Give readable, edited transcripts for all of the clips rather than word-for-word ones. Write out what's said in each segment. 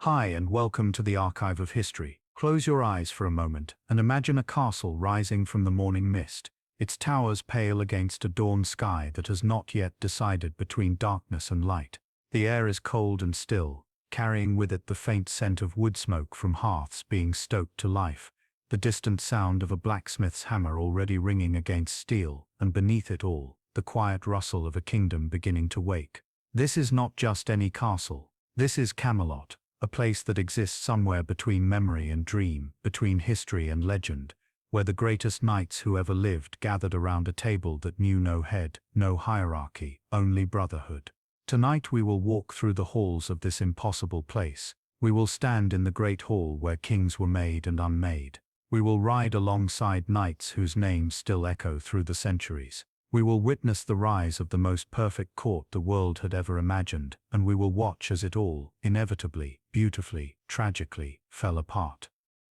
Hi and welcome to the Archive of History. Close your eyes for a moment and imagine a castle rising from the morning mist, its towers pale against a dawn sky that has not yet decided between darkness and light. The air is cold and still, carrying with it the faint scent of wood smoke from hearths being stoked to life, the distant sound of a blacksmith's hammer already ringing against steel, and beneath it all, the quiet rustle of a kingdom beginning to wake. This is not just any castle. This is Camelot, a place that exists somewhere between memory and dream, between history and legend, where the greatest knights who ever lived gathered around a table that knew no head, no hierarchy, only brotherhood. Tonight we will walk through the halls of this impossible place. We will stand in the great hall where kings were made and unmade. We will ride alongside knights whose names still echo through the centuries. We will witness the rise of the most perfect court the world had ever imagined, and we will watch as it all, inevitably, beautifully, tragically, fell apart.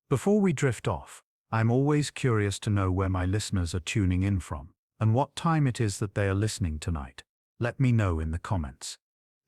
Before we drift off, I'm always curious to know where my listeners are tuning in from, and what time it is that they are listening tonight. Let me know in the comments.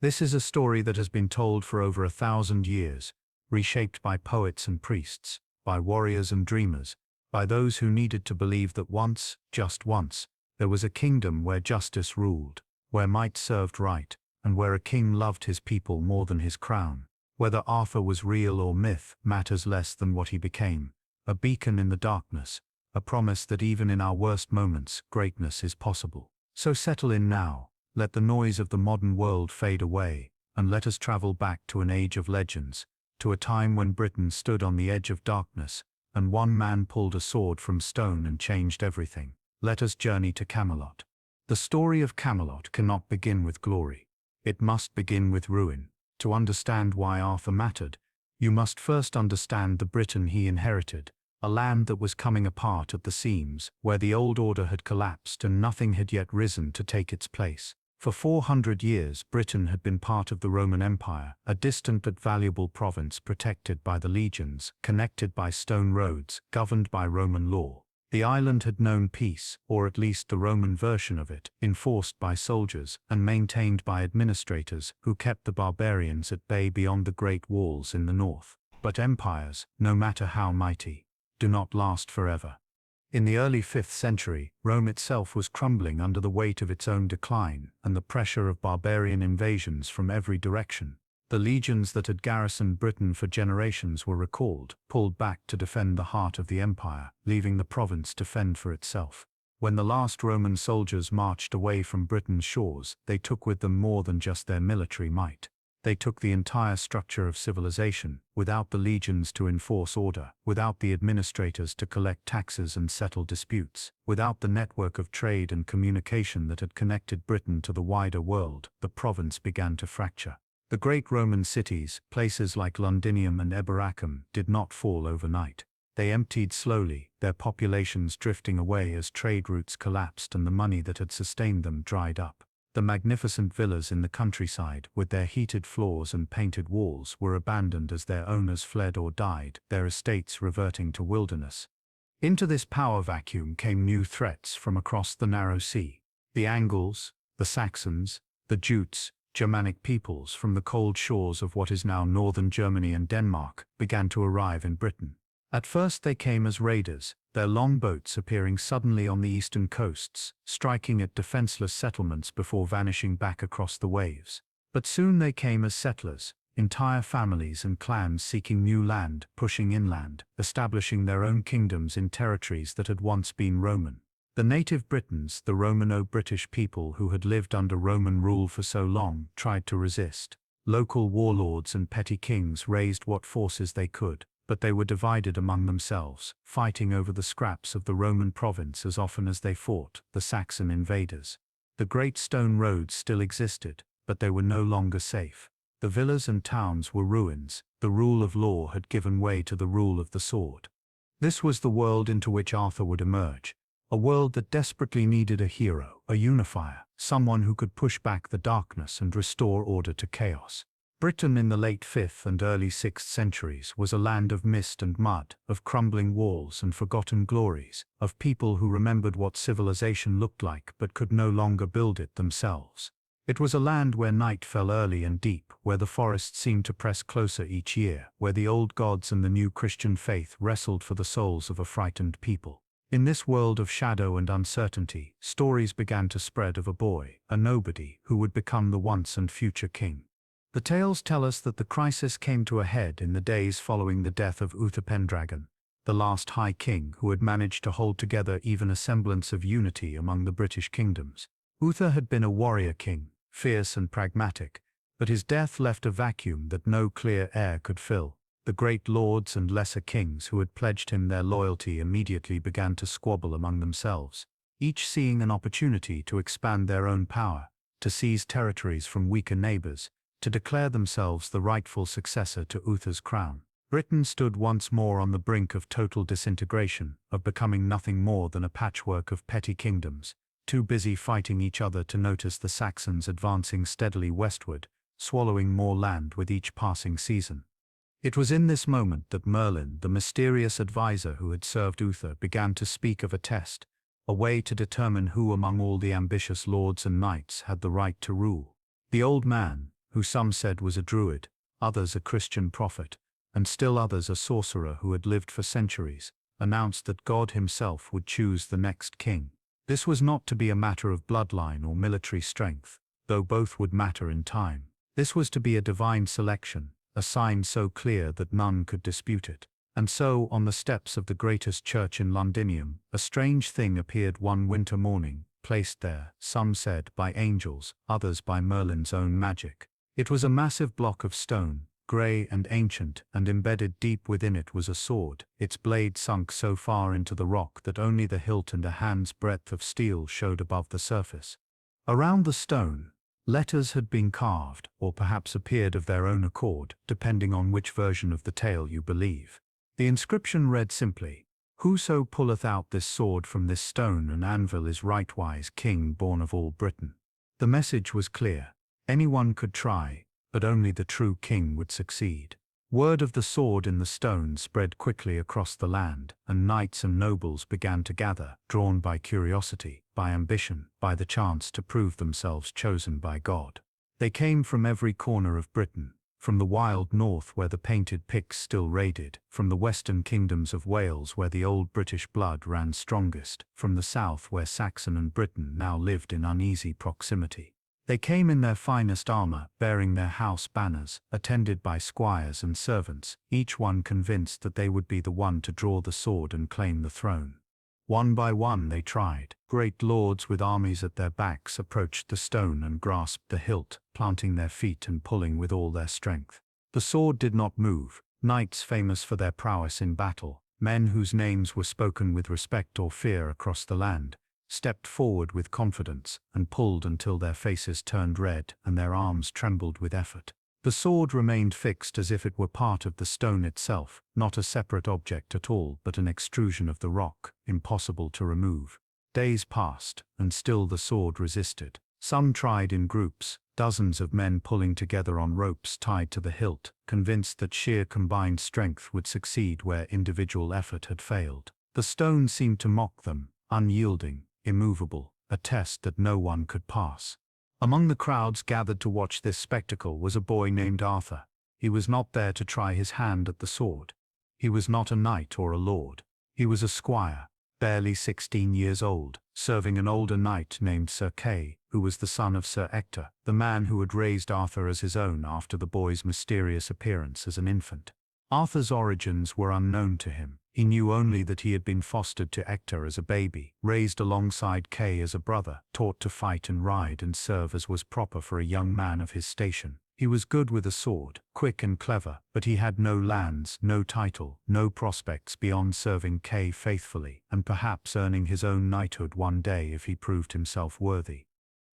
This is a story that has been told for over 1,000 years, reshaped by poets and priests, by warriors and dreamers, by those who needed to believe that once, just once, there was a kingdom where justice ruled, where might served right, and where a king loved his people more than his crown. Whether Arthur was real or myth matters less than what he became, a beacon in the darkness, a promise that even in our worst moments, greatness is possible. So settle in now, let the noise of the modern world fade away, and let us travel back to an age of legends, to a time when Britain stood on the edge of darkness, and one man pulled a sword from stone and changed everything. Let us journey to Camelot. The story of Camelot cannot begin with glory. It must begin with ruin. To understand why Arthur mattered, you must first understand the Britain he inherited, a land that was coming apart at the seams, where the old order had collapsed and nothing had yet risen to take its place. For 400 years, Britain had been part of the Roman Empire, a distant but valuable province protected by the legions, connected by stone roads, governed by Roman law. The island had known peace, or at least the Roman version of it, enforced by soldiers and maintained by administrators who kept the barbarians at bay beyond the great walls in the north. But empires, no matter how mighty, do not last forever. In the early 5th century, Rome itself was crumbling under the weight of its own decline and the pressure of barbarian invasions from every direction. The legions that had garrisoned Britain for generations were recalled, pulled back to defend the heart of the empire, leaving the province to fend for itself. When the last Roman soldiers marched away from Britain's shores, they took with them more than just their military might. They took the entire structure of civilization, without the legions to enforce order, without the administrators to collect taxes and settle disputes, without the network of trade and communication that had connected Britain to the wider world, the province began to fracture. The great Roman cities, places like Londinium and Eboracum, did not fall overnight. They emptied slowly, their populations drifting away as trade routes collapsed and the money that had sustained them dried up. The magnificent villas in the countryside, with their heated floors and painted walls, were abandoned as their owners fled or died, their estates reverting to wilderness. Into this power vacuum came new threats from across the narrow sea. The Angles, the Saxons, the Jutes, Germanic peoples from the cold shores of what is now northern Germany and Denmark began to arrive in Britain. At first they came as raiders, their long boats appearing suddenly on the eastern coasts, striking at defenseless settlements before vanishing back across the waves. But soon they came as settlers, entire families and clans seeking new land, pushing inland, establishing their own kingdoms in territories that had once been Roman. The native Britons, the Romano-British people who had lived under Roman rule for so long, tried to resist. Local warlords and petty kings raised what forces they could, but they were divided among themselves, fighting over the scraps of the Roman province as often as they fought the Saxon invaders. The great stone roads still existed, but they were no longer safe. The villas and towns were ruins, the rule of law had given way to the rule of the sword. This was the world into which Arthur would emerge. A world that desperately needed a hero, a unifier, someone who could push back the darkness and restore order to chaos. Britain in the late 5th and early 6th centuries was a land of mist and mud, of crumbling walls and forgotten glories, of people who remembered what civilization looked like but could no longer build it themselves. It was a land where night fell early and deep, where the forests seemed to press closer each year, where the old gods and the new Christian faith wrestled for the souls of a frightened people. In this world of shadow and uncertainty, stories began to spread of a boy, a nobody, who would become the once and future king. The tales tell us that the crisis came to a head in the days following the death of Uther Pendragon, the last High King who had managed to hold together even a semblance of unity among the British kingdoms. Uther had been a warrior king, fierce and pragmatic, but his death left a vacuum that no clear heir could fill. The great lords and lesser kings who had pledged him their loyalty immediately began to squabble among themselves, each seeing an opportunity to expand their own power, to seize territories from weaker neighbors, to declare themselves the rightful successor to Uther's crown. Britain stood once more on the brink of total disintegration, of becoming nothing more than a patchwork of petty kingdoms, too busy fighting each other to notice the Saxons advancing steadily westward, swallowing more land with each passing season. It was in this moment that Merlin, the mysterious advisor who had served Uther, began to speak of a test, a way to determine who among all the ambitious lords and knights had the right to rule. The old man, who some said was a druid, others a Christian prophet, and still others a sorcerer who had lived for centuries, announced that God himself would choose the next king. This was not to be a matter of bloodline or military strength, though both would matter in time. This was to be a divine selection, a sign so clear that none could dispute it. And so, on the steps of the greatest church in Londinium, a strange thing appeared one winter morning, placed there, some said, by angels, others by Merlin's own magic. It was a massive block of stone, grey and ancient, and embedded deep within it was a sword, its blade sunk so far into the rock that only the hilt and a hand's breadth of steel showed above the surface. Around the stone, letters had been carved, or perhaps appeared of their own accord, depending on which version of the tale you believe. The inscription read simply, "Whoso pulleth out this sword from this stone and anvil is rightwise king born of all Britain." The message was clear. Anyone could try, but only the true king would succeed. Word of the sword in the stone spread quickly across the land, and knights and nobles began to gather, drawn by curiosity, by ambition, by the chance to prove themselves chosen by God. They came from every corner of Britain, from the wild north where the painted Picts still raided, from the western kingdoms of Wales where the old British blood ran strongest, from the south where Saxon and Britain now lived in uneasy proximity. They came in their finest armor, bearing their house banners, attended by squires and servants, each one convinced that they would be the one to draw the sword and claim the throne. One by one they tried. Great lords with armies at their backs approached the stone and grasped the hilt, planting their feet and pulling with all their strength. The sword did not move. Knights famous for their prowess in battle, men whose names were spoken with respect or fear across the land, stepped forward with confidence and pulled until their faces turned red and their arms trembled with effort. The sword remained fixed as if it were part of the stone itself, not a separate object at all but an extrusion of the rock, impossible to remove. Days passed, and still the sword resisted. Some tried in groups, dozens of men pulling together on ropes tied to the hilt, convinced that sheer combined strength would succeed where individual effort had failed. The stone seemed to mock them, unyielding, immovable, a test that no one could pass. Among the crowds gathered to watch this spectacle was a boy named Arthur. He was not there to try his hand at the sword. He was not a knight or a lord. He was a squire, barely 16 years old, serving an older knight named Sir Kay, who was the son of Sir Ector, the man who had raised Arthur as his own after the boy's mysterious appearance as an infant. Arthur's origins were unknown to him. He knew only that he had been fostered to Ector as a baby, raised alongside Kay as a brother, taught to fight and ride and serve as was proper for a young man of his station. He was good with a sword, quick and clever, but he had no lands, no title, no prospects beyond serving Kay faithfully, and perhaps earning his own knighthood one day if he proved himself worthy.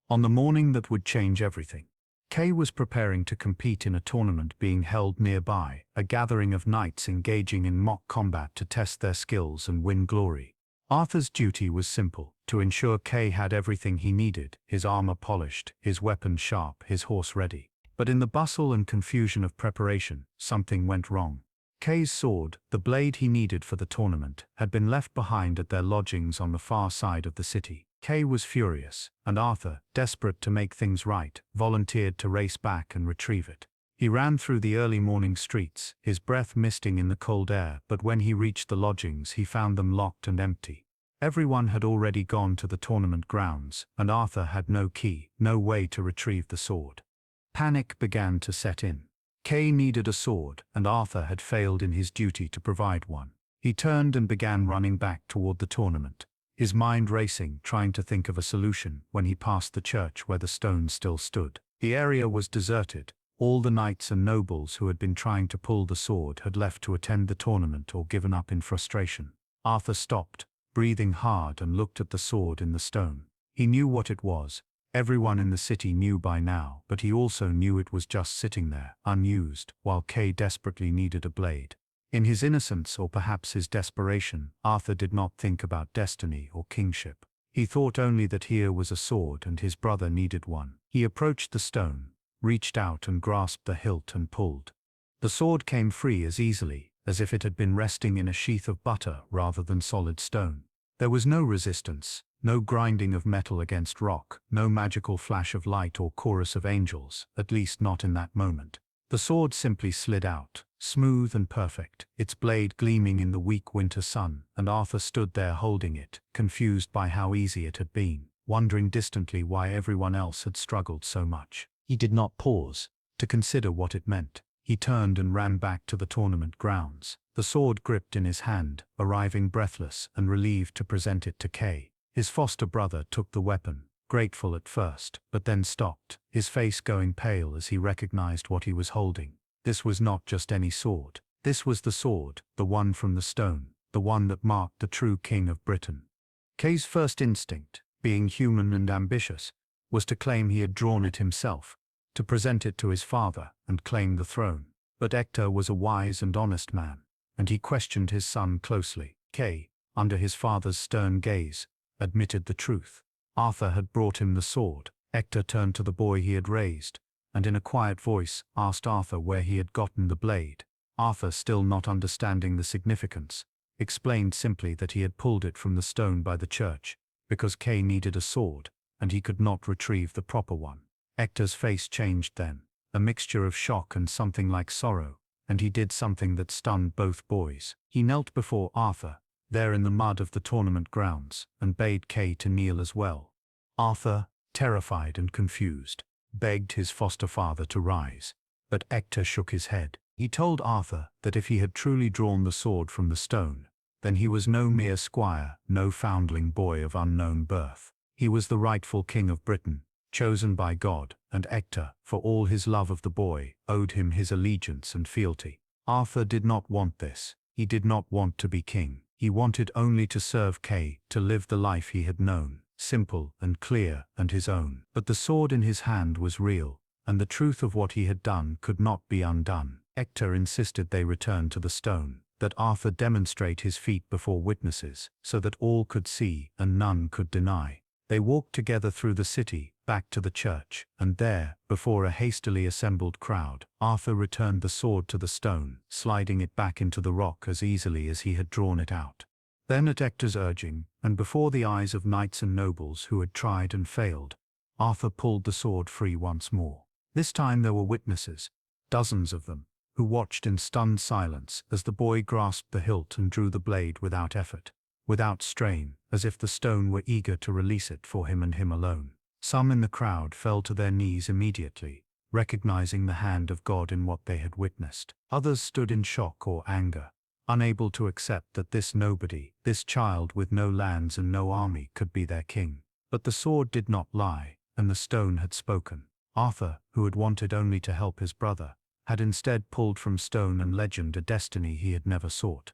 On the morning that would change everything, Kay was preparing to compete in a tournament being held nearby, a gathering of knights engaging in mock combat to test their skills and win glory. Arthur's duty was simple, to ensure Kay had everything he needed, his armor polished, his weapons sharp, his horse ready. But in the bustle and confusion of preparation, something went wrong. Kay's sword, the blade he needed for the tournament, had been left behind at their lodgings on the far side of the city. Kay was furious, and Arthur, desperate to make things right, volunteered to race back and retrieve it. He ran through the early morning streets, his breath misting in the cold air, but when he reached the lodgings he found them locked and empty. Everyone had already gone to the tournament grounds, and Arthur had no key, no way to retrieve the sword. Panic began to set in. Kay needed a sword, and Arthur had failed in his duty to provide one. He turned and began running back toward the tournament, his mind racing, trying to think of a solution, when he passed the church where the stone still stood. The area was deserted. All the knights and nobles who had been trying to pull the sword had left to attend the tournament or given up in frustration. Arthur stopped, breathing hard, and looked at the sword in the stone. He knew what it was. Everyone in the city knew by now, but he also knew it was just sitting there, unused, while Kay desperately needed a blade. In his innocence, or perhaps his desperation, Arthur did not think about destiny or kingship. He thought only that here was a sword and his brother needed one. He approached the stone, reached out and grasped the hilt and pulled. The sword came free as easily, as if it had been resting in a sheath of butter rather than solid stone. There was no resistance, no grinding of metal against rock, no magical flash of light or chorus of angels, at least not in that moment. The sword simply slid out, smooth and perfect, its blade gleaming in the weak winter sun, and Arthur stood there holding it, confused by how easy it had been, wondering distantly why everyone else had struggled so much. He did not pause to consider what it meant. He turned and ran back to the tournament grounds, the sword gripped in his hand, arriving breathless and relieved to present it to Kay. His foster brother took the weapon, grateful at first, but then stopped, his face going pale as he recognized what he was holding. This was not just any sword. This was the sword, the one from the stone, the one that marked the true king of Britain. Kay's first instinct, being human and ambitious, was to claim he had drawn it himself, to present it to his father and claim the throne. But Hector was a wise and honest man, and he questioned his son closely. Kay, under his father's stern gaze, admitted the truth. Arthur had brought him the sword. Hector turned to the boy he had raised, and in a quiet voice asked Arthur where he had gotten the blade. Arthur, still not understanding the significance, explained simply that he had pulled it from the stone by the church, because Kay needed a sword, and he could not retrieve the proper one. Hector's face changed then, a mixture of shock and something like sorrow, and he did something that stunned both boys. He knelt before Arthur, there in the mud of the tournament grounds, and bade Kay to kneel as well. Arthur, terrified and confused, begged his foster father to rise, but Hector shook his head. He told Arthur that if he had truly drawn the sword from the stone, then he was no mere squire, no foundling boy of unknown birth. He was the rightful king of Britain, chosen by God, and Hector, for all his love of the boy, owed him his allegiance and fealty. Arthur did not want this. He did not want to be king. He wanted only to serve Kay, to live the life he had known, simple and clear and his own. But the sword in his hand was real, and the truth of what he had done could not be undone. Hector insisted they return to the stone, that Arthur demonstrate his feat before witnesses, so that all could see and none could deny. They walked together through the city, back to the church, and there, before a hastily assembled crowd, Arthur returned the sword to the stone, sliding it back into the rock as easily as he had drawn it out. Then at Hector's urging, and before the eyes of knights and nobles who had tried and failed, Arthur pulled the sword free once more. This time there were witnesses, dozens of them, who watched in stunned silence as the boy grasped the hilt and drew the blade without effort, without strain, as if the stone were eager to release it for him and him alone. Some in the crowd fell to their knees immediately, recognizing the hand of God in what they had witnessed. Others stood in shock or anger, unable to accept that this nobody, this child with no lands and no army, could be their king. But the sword did not lie, and the stone had spoken. Arthur, who had wanted only to help his brother, had instead pulled from stone and legend a destiny he had never sought.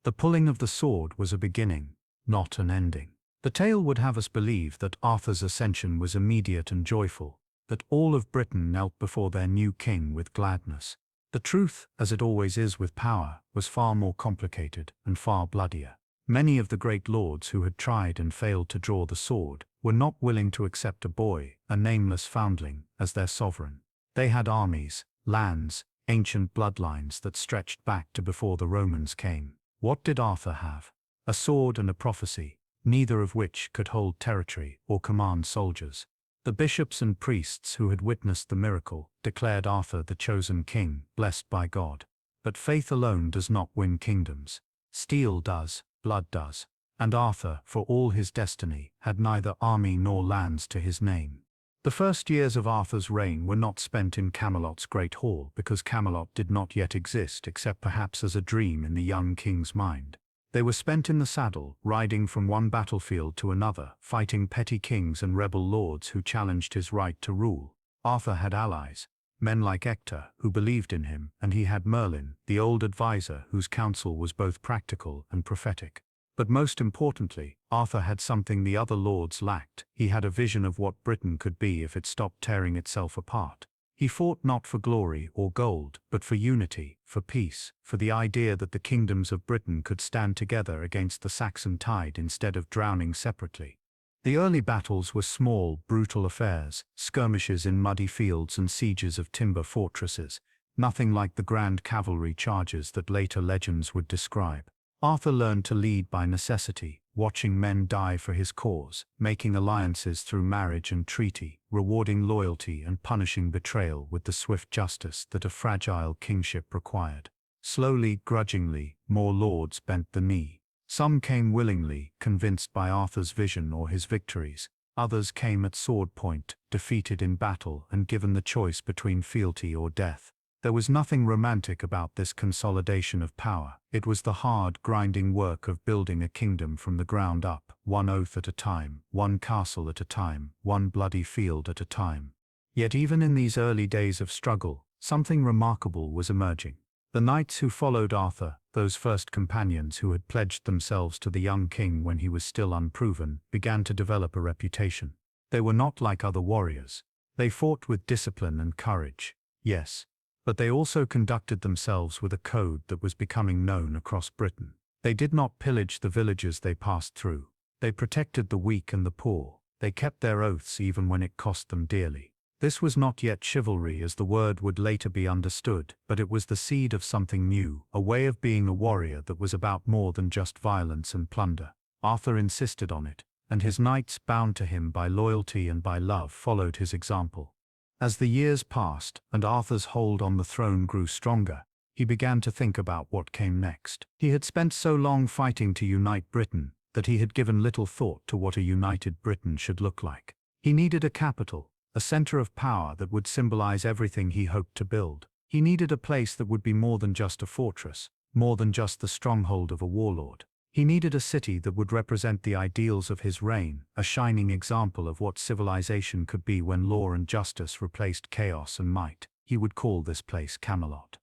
The pulling of the sword was a beginning, not an ending. The tale would have us believe that Arthur's ascension was immediate and joyful, that all of Britain knelt before their new king with gladness. The truth, as it always is with power, was far more complicated and far bloodier. Many of the great lords who had tried and failed to draw the sword were not willing to accept a boy, a nameless foundling, as their sovereign. They had armies, lands, ancient bloodlines that stretched back to before the Romans came. What did Arthur have? A sword and a prophecy. neither of which could hold territory or command soldiers. The bishops and priests who had witnessed the miracle declared Arthur the chosen king, blessed by God. But faith alone does not win kingdoms. Steel does, blood does. And Arthur, for all his destiny, had neither army nor lands to his name. The first years of Arthur's reign were not spent in Camelot's great hall because Camelot did not yet exist except perhaps as a dream in the young king's mind. They were spent in the saddle, riding from one battlefield to another, fighting petty kings and rebel lords who challenged his right to rule. Arthur had allies, men like Hector, who believed in him, and he had Merlin, the old advisor whose counsel was both practical and prophetic. But most importantly, Arthur had something the other lords lacked. He had a vision of what Britain could be if it stopped tearing itself apart. He fought not for glory or gold, but for unity, for peace, for the idea that the kingdoms of Britain could stand together against the Saxon tide instead of drowning separately. The early battles were small, brutal affairs, skirmishes in muddy fields and sieges of timber fortresses, nothing like the grand cavalry charges that later legends would describe. Arthur learned to lead by necessity, watching men die for his cause, making alliances through marriage and treaty, rewarding loyalty and punishing betrayal with the swift justice that a fragile kingship required. Slowly, grudgingly, more lords bent the knee. Some came willingly, convinced by Arthur's vision or his victories. Others came at sword point, defeated in battle and given the choice between fealty or death. There was nothing romantic about this consolidation of power. It was the hard, grinding work of building a kingdom from the ground up, one oath at a time, one castle at a time, one bloody field at a time. Yet even in these early days of struggle, something remarkable was emerging. The knights who followed Arthur, those first companions who had pledged themselves to the young king when he was still unproven, began to develop a reputation. They were not like other warriors. They fought with discipline and courage, yes, but they also conducted themselves with a code that was becoming known across Britain. They did not pillage the villages they passed through. They protected the weak and the poor. They kept their oaths even when it cost them dearly. This was not yet chivalry as the word would later be understood, but it was the seed of something new, a way of being a warrior that was about more than just violence and plunder. Arthur insisted on it, and his knights, bound to him by loyalty and by love, followed his example. As the years passed and Arthur's hold on the throne grew stronger, he began to think about what came next. He had spent so long fighting to unite Britain that he had given little thought to what a united Britain should look like. He needed a capital, a center of power that would symbolize everything he hoped to build. He needed a place that would be more than just a fortress, more than just the stronghold of a warlord. He needed a city that would represent the ideals of his reign, a shining example of what civilization could be when law and justice replaced chaos and might. He would call this place Camelot.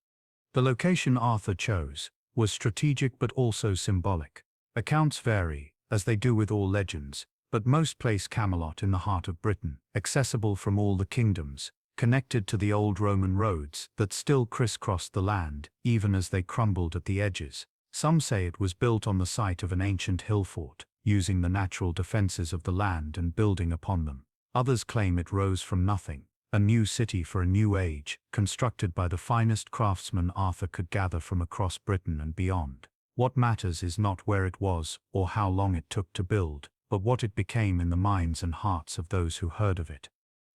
The location Arthur chose was strategic but also symbolic. Accounts vary, as they do with all legends, but most place Camelot in the heart of Britain, accessible from all the kingdoms, connected to the old Roman roads that still crisscrossed the land, even as they crumbled at the edges. Some say it was built on the site of an ancient hill fort, using the natural defenses of the land and building upon them. Others claim it rose from nothing, a new city for a new age, constructed by the finest craftsmen Arthur could gather from across Britain and beyond. What matters is not where it was or how long it took to build, but what it became in the minds and hearts of those who heard of it.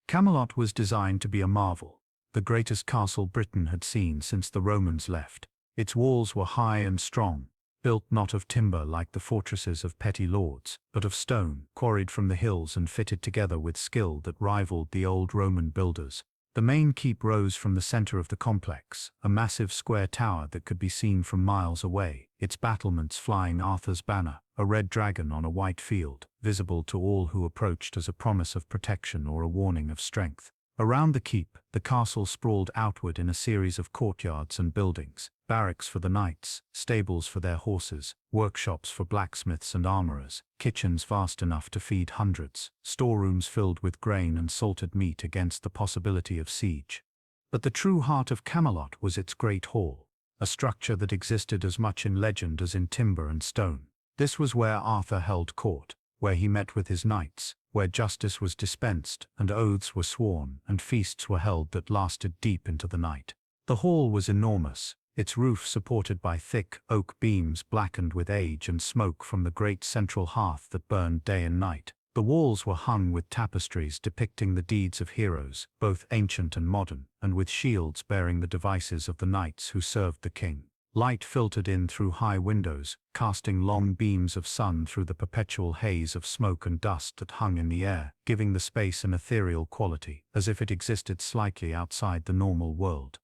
Camelot was designed to be a marvel, the greatest castle Britain had seen since the Romans left. Its walls were high and strong, built not of timber like the fortresses of petty lords, but of stone, quarried from the hills and fitted together with skill that rivaled the old Roman builders. The main keep rose from the center of the complex, a massive square tower that could be seen from miles away, its battlements flying Arthur's banner, a red dragon on a white field, visible to all who approached as a promise of protection or a warning of strength. Around the keep, the castle sprawled outward in a series of courtyards and buildings, barracks for the knights, stables for their horses, workshops for blacksmiths and armorers, kitchens vast enough to feed hundreds, storerooms filled with grain and salted meat against the possibility of siege. But the true heart of Camelot was its great hall, a structure that existed as much in legend as in timber and stone. This was where Arthur held court, where he met with his knights, where justice was dispensed and oaths were sworn and feasts were held that lasted deep into the night. The hall was enormous, its roof supported by thick oak beams blackened with age and smoke from the great central hearth that burned day and night. The walls were hung with tapestries depicting the deeds of heroes, both ancient and modern, and with shields bearing the devices of the knights who served the king. Light filtered in through high windows, casting long beams of sun through the perpetual haze of smoke and dust that hung in the air, giving the space an ethereal quality, as if it existed slightly outside the normal world.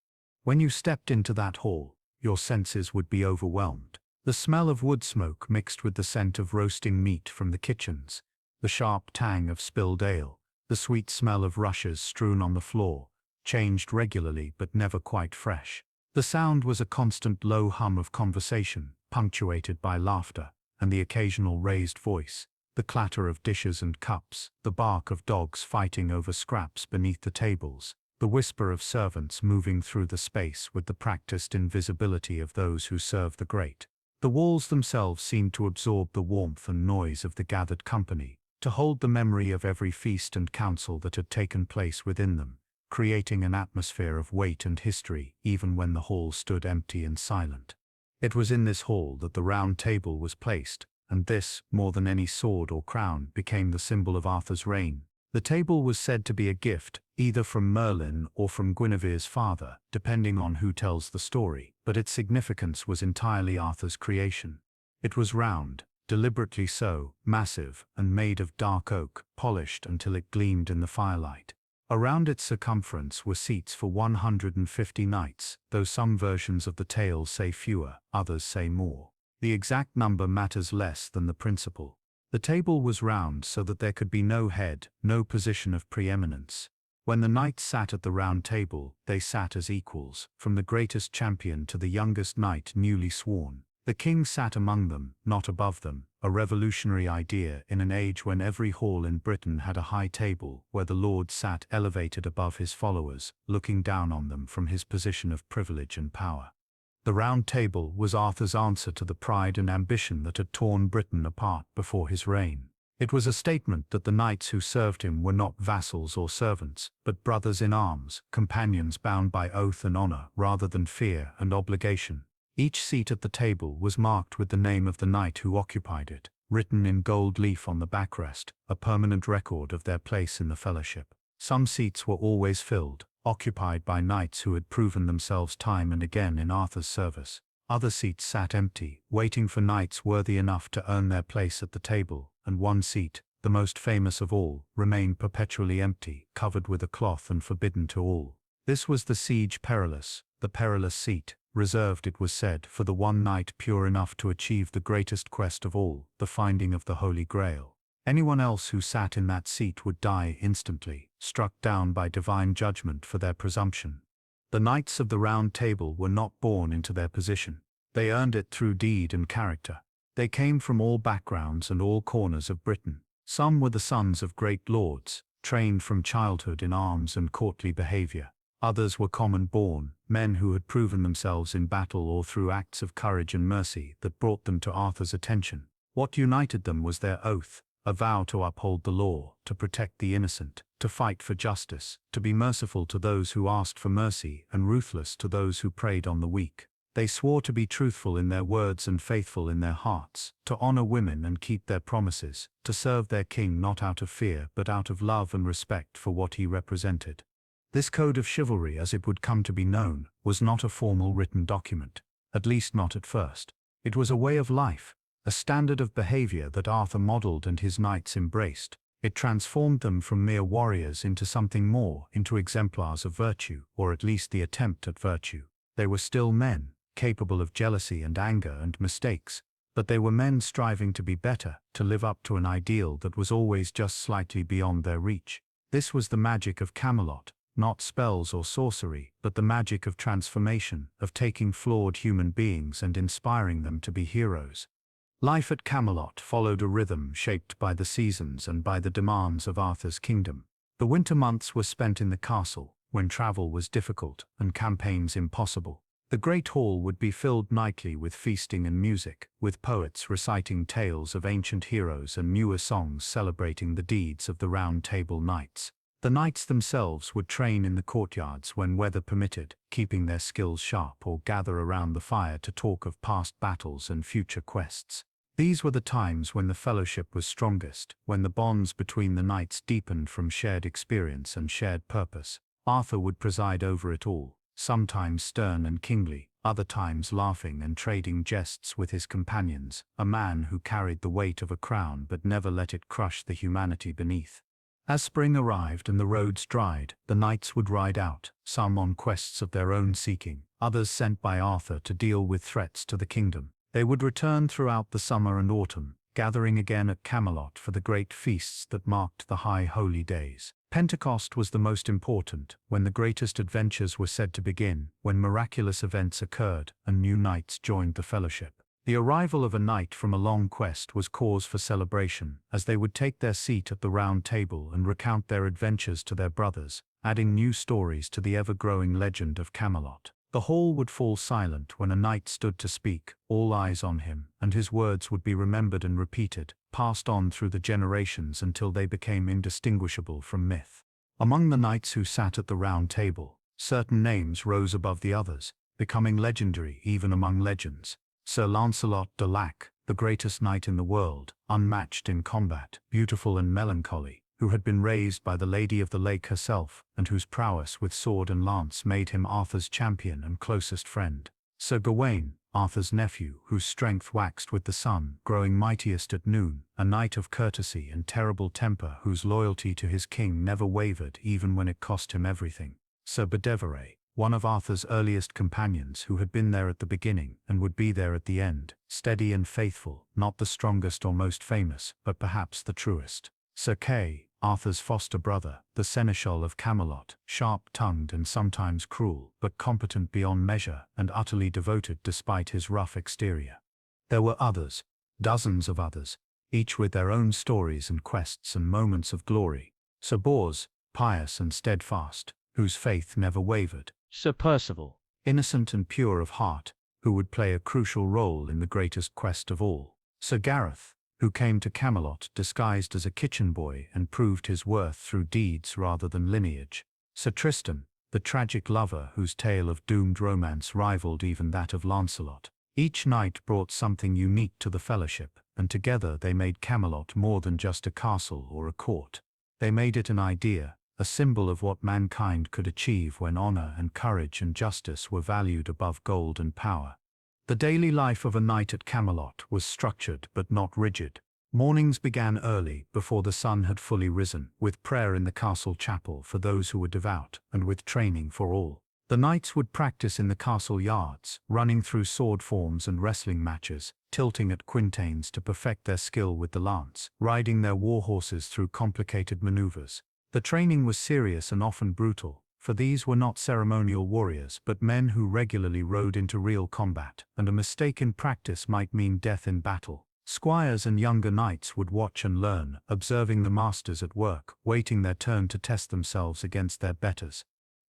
When you stepped into that hall, your senses would be overwhelmed. The smell of wood smoke mixed with the scent of roasting meat from the kitchens, the sharp tang of spilled ale, the sweet smell of rushes strewn on the floor, changed regularly but never quite fresh. The sound was a constant low hum of conversation, punctuated by laughter, and the occasional raised voice, the clatter of dishes and cups, the bark of dogs fighting over scraps beneath the tables, the whisper of servants moving through the space with the practiced invisibility of those who serve the great. The walls themselves seemed to absorb the warmth and noise of the gathered company, to hold the memory of every feast and council that had taken place within them, creating an atmosphere of weight and history even when the hall stood empty and silent. It was in this hall that the round table was placed, and this, more than any sword or crown, became the symbol of Arthur's reign. The table was said to be a gift, either from Merlin or from Guinevere's father, depending on who tells the story, but its significance was entirely Arthur's creation. It was round, deliberately so, massive, and made of dark oak, polished until it gleamed in the firelight. Around its circumference were seats for 150 knights, though some versions of the tale say fewer, others say more. The exact number matters less than the principle. The table was round so that there could be no head, no position of preeminence. When the knights sat at the round table, they sat as equals, from the greatest champion to the youngest knight newly sworn. The king sat among them, not above them, a revolutionary idea in an age when every hall in Britain had a high table where the lord sat elevated above his followers, looking down on them from his position of privilege and power. The round table was Arthur's answer to the pride and ambition that had torn Britain apart before his reign. It was a statement that the knights who served him were not vassals or servants, but brothers in arms, companions bound by oath and honor rather than fear and obligation. Each seat at the table was marked with the name of the knight who occupied it, written in gold leaf on the backrest, a permanent record of their place in the fellowship. Some seats were always filled, occupied by knights who had proven themselves time and again in Arthur's service. Other seats sat empty, waiting for knights worthy enough to earn their place at the table, and one seat, the most famous of all, remained perpetually empty, covered with a cloth and forbidden to all. This was the Siege Perilous, the perilous seat, reserved, it was said, for the one knight pure enough to achieve the greatest quest of all, the finding of the Holy Grail. Anyone else who sat in that seat would die instantly, struck down by divine judgment for their presumption. The knights of the Round Table were not born into their position. They earned it through deed and character. They came from all backgrounds and all corners of Britain. Some were the sons of great lords, trained from childhood in arms and courtly behavior. Others were common-born, men who had proven themselves in battle or through acts of courage and mercy that brought them to Arthur's attention. What united them was their oath, a vow to uphold the law, to protect the innocent, to fight for justice, to be merciful to those who asked for mercy and ruthless to those who preyed on the weak. They swore to be truthful in their words and faithful in their hearts, to honor women and keep their promises, to serve their king not out of fear but out of love and respect for what he represented. This code of chivalry, as it would come to be known, was not a formal written document, at least not at first. It was a way of life, a standard of behavior that Arthur modeled and his knights embraced. It transformed them from mere warriors into something more, into exemplars of virtue, or at least the attempt at virtue. They were still men, capable of jealousy and anger and mistakes, but they were men striving to be better, to live up to an ideal that was always just slightly beyond their reach. This was the magic of Camelot. Not spells or sorcery, but the magic of transformation, of taking flawed human beings and inspiring them to be heroes. Life at Camelot followed a rhythm shaped by the seasons and by the demands of Arthur's kingdom. The winter months were spent in the castle, when travel was difficult and campaigns impossible. The great hall would be filled nightly with feasting and music, with poets reciting tales of ancient heroes and newer songs celebrating the deeds of the Round Table knights. The knights themselves would train in the courtyards when weather permitted, keeping their skills sharp, or gather around the fire to talk of past battles and future quests. These were the times when the fellowship was strongest, when the bonds between the knights deepened from shared experience and shared purpose. Arthur would preside over it all, sometimes stern and kingly, other times laughing and trading jests with his companions, a man who carried the weight of a crown but never let it crush the humanity beneath. As spring arrived and the roads dried, the knights would ride out, some on quests of their own seeking, others sent by Arthur to deal with threats to the kingdom. They would return throughout the summer and autumn, gathering again at Camelot for the great feasts that marked the high holy days. Pentecost was the most important, when the greatest adventures were said to begin, when miraculous events occurred and new knights joined the fellowship. The arrival of a knight from a long quest was cause for celebration, as they would take their seat at the round table and recount their adventures to their brothers, adding new stories to the ever-growing legend of Camelot. The hall would fall silent when a knight stood to speak, all eyes on him, and his words would be remembered and repeated, passed on through the generations until they became indistinguishable from myth. Among the knights who sat at the round table, certain names rose above the others, becoming legendary even among legends. Sir Lancelot de Lac, the greatest knight in the world, unmatched in combat, beautiful and melancholy, who had been raised by the Lady of the Lake herself, and whose prowess with sword and lance made him Arthur's champion and closest friend. Sir Gawain, Arthur's nephew, whose strength waxed with the sun, growing mightiest at noon, a knight of courtesy and terrible temper whose loyalty to his king never wavered even when it cost him everything. Sir Bedevere, one of Arthur's earliest companions who had been there at the beginning and would be there at the end, steady and faithful, not the strongest or most famous, but perhaps the truest. Sir Kay, Arthur's foster brother, the seneschal of Camelot, sharp-tongued and sometimes cruel, but competent beyond measure and utterly devoted despite his rough exterior. There were others, dozens of others, each with their own stories and quests and moments of glory. Sir Bors, pious and steadfast, whose faith never wavered. Sir Percival, innocent and pure of heart, who would play a crucial role in the greatest quest of all. Sir Gareth, who came to Camelot disguised as a kitchen boy and proved his worth through deeds rather than lineage. Sir Tristan, the tragic lover whose tale of doomed romance rivaled even that of Lancelot. Each knight brought something unique to the fellowship, and together they made Camelot more than just a castle or a court. They made it an idea, a symbol of what mankind could achieve when honor and courage and justice were valued above gold and power. The daily life of a knight at Camelot was structured but not rigid. Mornings began early, before the sun had fully risen, with prayer in the castle chapel for those who were devout, and with training for all. The knights would practice in the castle yards, running through sword forms and wrestling matches, tilting at quintains to perfect their skill with the lance, riding their war horses through complicated maneuvers. The training was serious and often brutal, for these were not ceremonial warriors but men who regularly rode into real combat, and a mistake in practice might mean death in battle. Squires and younger knights would watch and learn, observing the masters at work, waiting their turn to test themselves against their betters.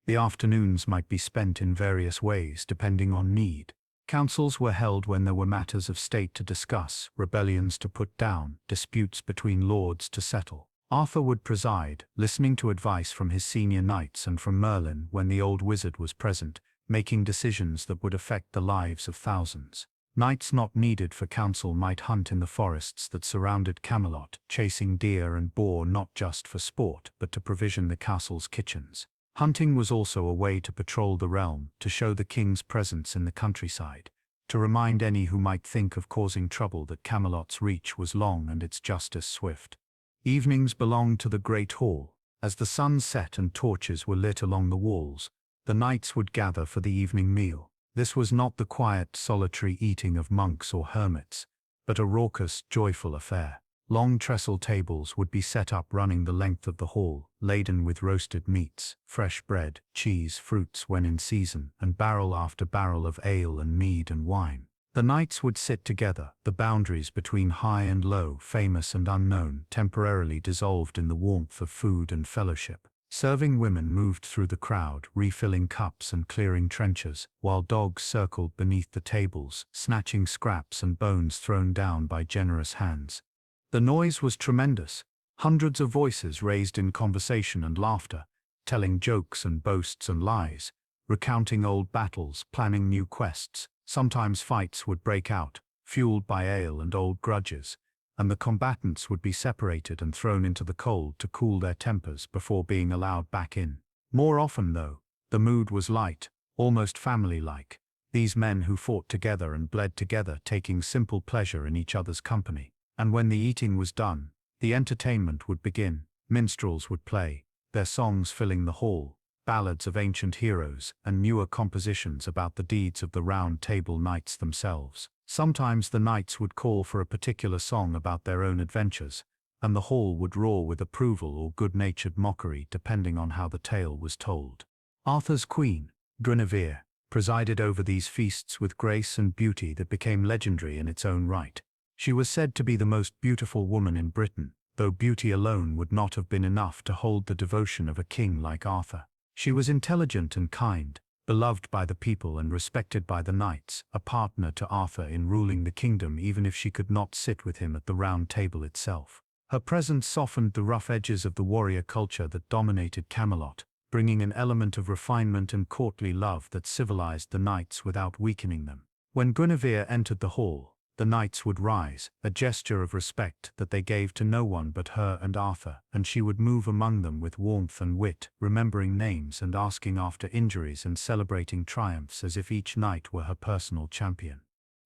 The afternoons might be spent in various ways depending on need. Councils were held when there were matters of state to discuss, rebellions to put down, disputes between lords to settle. Arthur would preside, listening to advice from his senior knights and from Merlin when the old wizard was present, making decisions that would affect the lives of thousands. Knights not needed for counsel might hunt in the forests that surrounded Camelot, chasing deer and boar not just for sport but to provision the castle's kitchens. Hunting was also a way to patrol the realm, to show the king's presence in the countryside, to remind any who might think of causing trouble that Camelot's reach was long and its justice swift. Evenings belonged to the great hall. As the sun set and torches were lit along the walls, the knights would gather for the evening meal. This was not the quiet, solitary eating of monks or hermits, but a raucous, joyful affair. Long trestle tables would be set up running the length of the hall, laden with roasted meats, fresh bread, cheese, fruits when in season, and barrel after barrel of ale and mead and wine. The knights would sit together, the boundaries between high and low, famous and unknown, temporarily dissolved in the warmth of food and fellowship. Serving women moved through the crowd, refilling cups and clearing trenchers, while dogs circled beneath the tables, snatching scraps and bones thrown down by generous hands. The noise was tremendous. Hundreds of voices raised in conversation and laughter, telling jokes and boasts and lies, recounting old battles, planning new quests. Sometimes fights would break out, fueled by ale and old grudges, and the combatants would be separated and thrown into the cold to cool their tempers before being allowed back in. More often, though, the mood was light, almost family-like. These men who fought together and bled together, taking simple pleasure in each other's company. And when the eating was done, the entertainment would begin. Minstrels would play, their songs filling the hall, ballads of ancient heroes and newer compositions about the deeds of the Round Table knights themselves. Sometimes the knights would call for a particular song about their own adventures, and the hall would roar with approval or good-natured mockery depending on how the tale was told. Arthur's queen, Guinevere, presided over these feasts with grace and beauty that became legendary in its own right. She was said to be the most beautiful woman in Britain, though beauty alone would not have been enough to hold the devotion of a king like Arthur. She was intelligent and kind, beloved by the people and respected by the knights, a partner to Arthur in ruling the kingdom even if she could not sit with him at the Round Table itself. Her presence softened the rough edges of the warrior culture that dominated Camelot, bringing an element of refinement and courtly love that civilized the knights without weakening them. When Guinevere entered the hall, the knights would rise, a gesture of respect that they gave to no one but her and Arthur, and she would move among them with warmth and wit, remembering names and asking after injuries and celebrating triumphs as if each knight were her personal champion.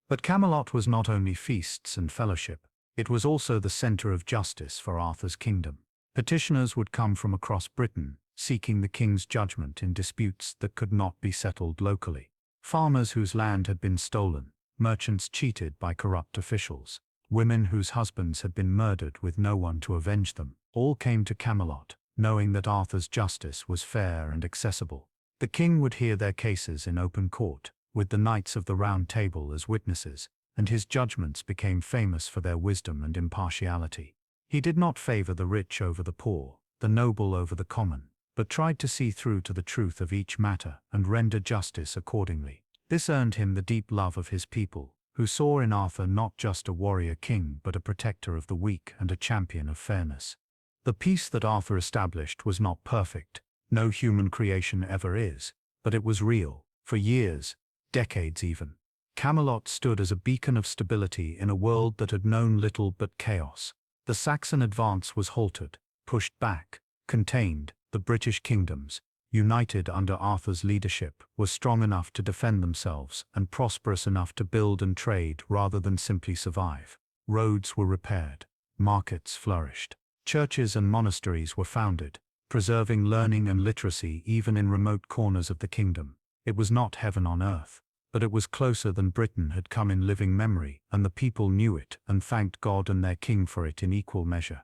But Camelot was not only feasts and fellowship, it was also the center of justice for Arthur's kingdom. Petitioners would come from across Britain, seeking the king's judgment in disputes that could not be settled locally. Farmers whose land had been stolen, merchants cheated by corrupt officials, women whose husbands had been murdered with no one to avenge them, all came to Camelot, knowing that Arthur's justice was fair and accessible. The king would hear their cases in open court, with the knights of the Round Table as witnesses, and his judgments became famous for their wisdom and impartiality. He did not favor the rich over the poor, the noble over the common, but tried to see through to the truth of each matter and render justice accordingly. This earned him the deep love of his people, who saw in Arthur not just a warrior king but a protector of the weak and a champion of fairness. The peace that Arthur established was not perfect, no human creation ever is, but it was real. For years, decades even, Camelot stood as a beacon of stability in a world that had known little but chaos. The Saxon advance was halted, pushed back, contained. The British kingdoms, united under Arthur's leadership, were strong enough to defend themselves and prosperous enough to build and trade rather than simply survive. Roads were repaired, markets flourished, churches and monasteries were founded, preserving learning and literacy even in remote corners of the kingdom. It was not heaven on earth, but it was closer than Britain had come in living memory, and the people knew it and thanked God and their king for it in equal measure.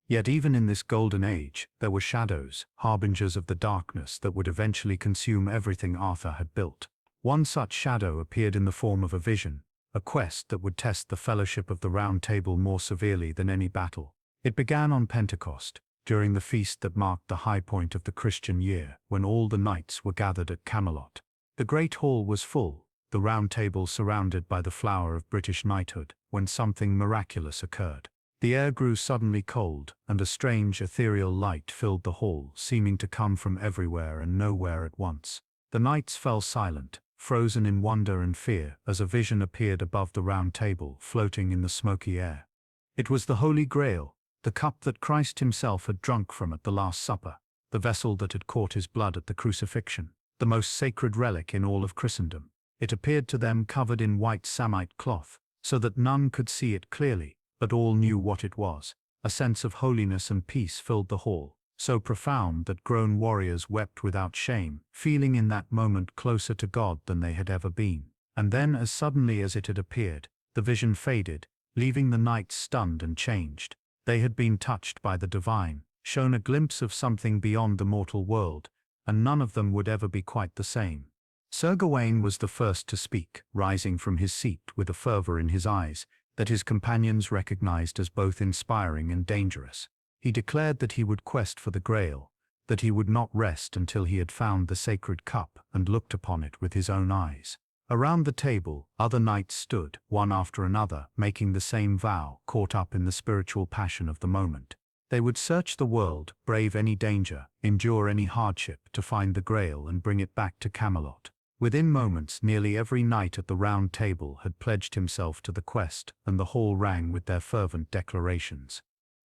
Yet even in this golden age, there were shadows, harbingers of the darkness that would eventually consume everything Arthur had built. One such shadow appeared in the form of a vision, a quest that would test the fellowship of the Round Table more severely than any battle. It began on Pentecost, during the feast that marked the high point of the Christian year, when all the knights were gathered at Camelot. The great hall was full, the Round Table surrounded by the flower of British knighthood, when something miraculous occurred. The air grew suddenly cold, and a strange ethereal light filled the hall, seeming to come from everywhere and nowhere at once. The knights fell silent, frozen in wonder and fear, as a vision appeared above the Round Table, floating in the smoky air. It was the Holy Grail, the cup that Christ himself had drunk from at the Last Supper, the vessel that had caught his blood at the crucifixion, the most sacred relic in all of Christendom. It appeared to them covered in white samite cloth, so that none could see it clearly, but all knew what it was. A sense of holiness and peace filled the hall, so profound that grown warriors wept without shame, feeling in that moment closer to God than they had ever been. And then, as suddenly as it had appeared, the vision faded, leaving the knights stunned and changed. They had been touched by the divine, shown a glimpse of something beyond the mortal world, and none of them would ever be quite the same. Sir Gawain was the first to speak, rising from his seat with a fervor in his eyes that his companions recognized as both inspiring and dangerous. He declared that he would quest for the Grail, that he would not rest until he had found the sacred cup and looked upon it with his own eyes. Around the table, other knights stood, one after another, making the same vow, caught up in the spiritual passion of the moment. They would search the world, brave any danger, endure any hardship to find the Grail and bring it back to Camelot. Within moments, nearly every knight at the Round Table had pledged himself to the quest, and the hall rang with their fervent declarations.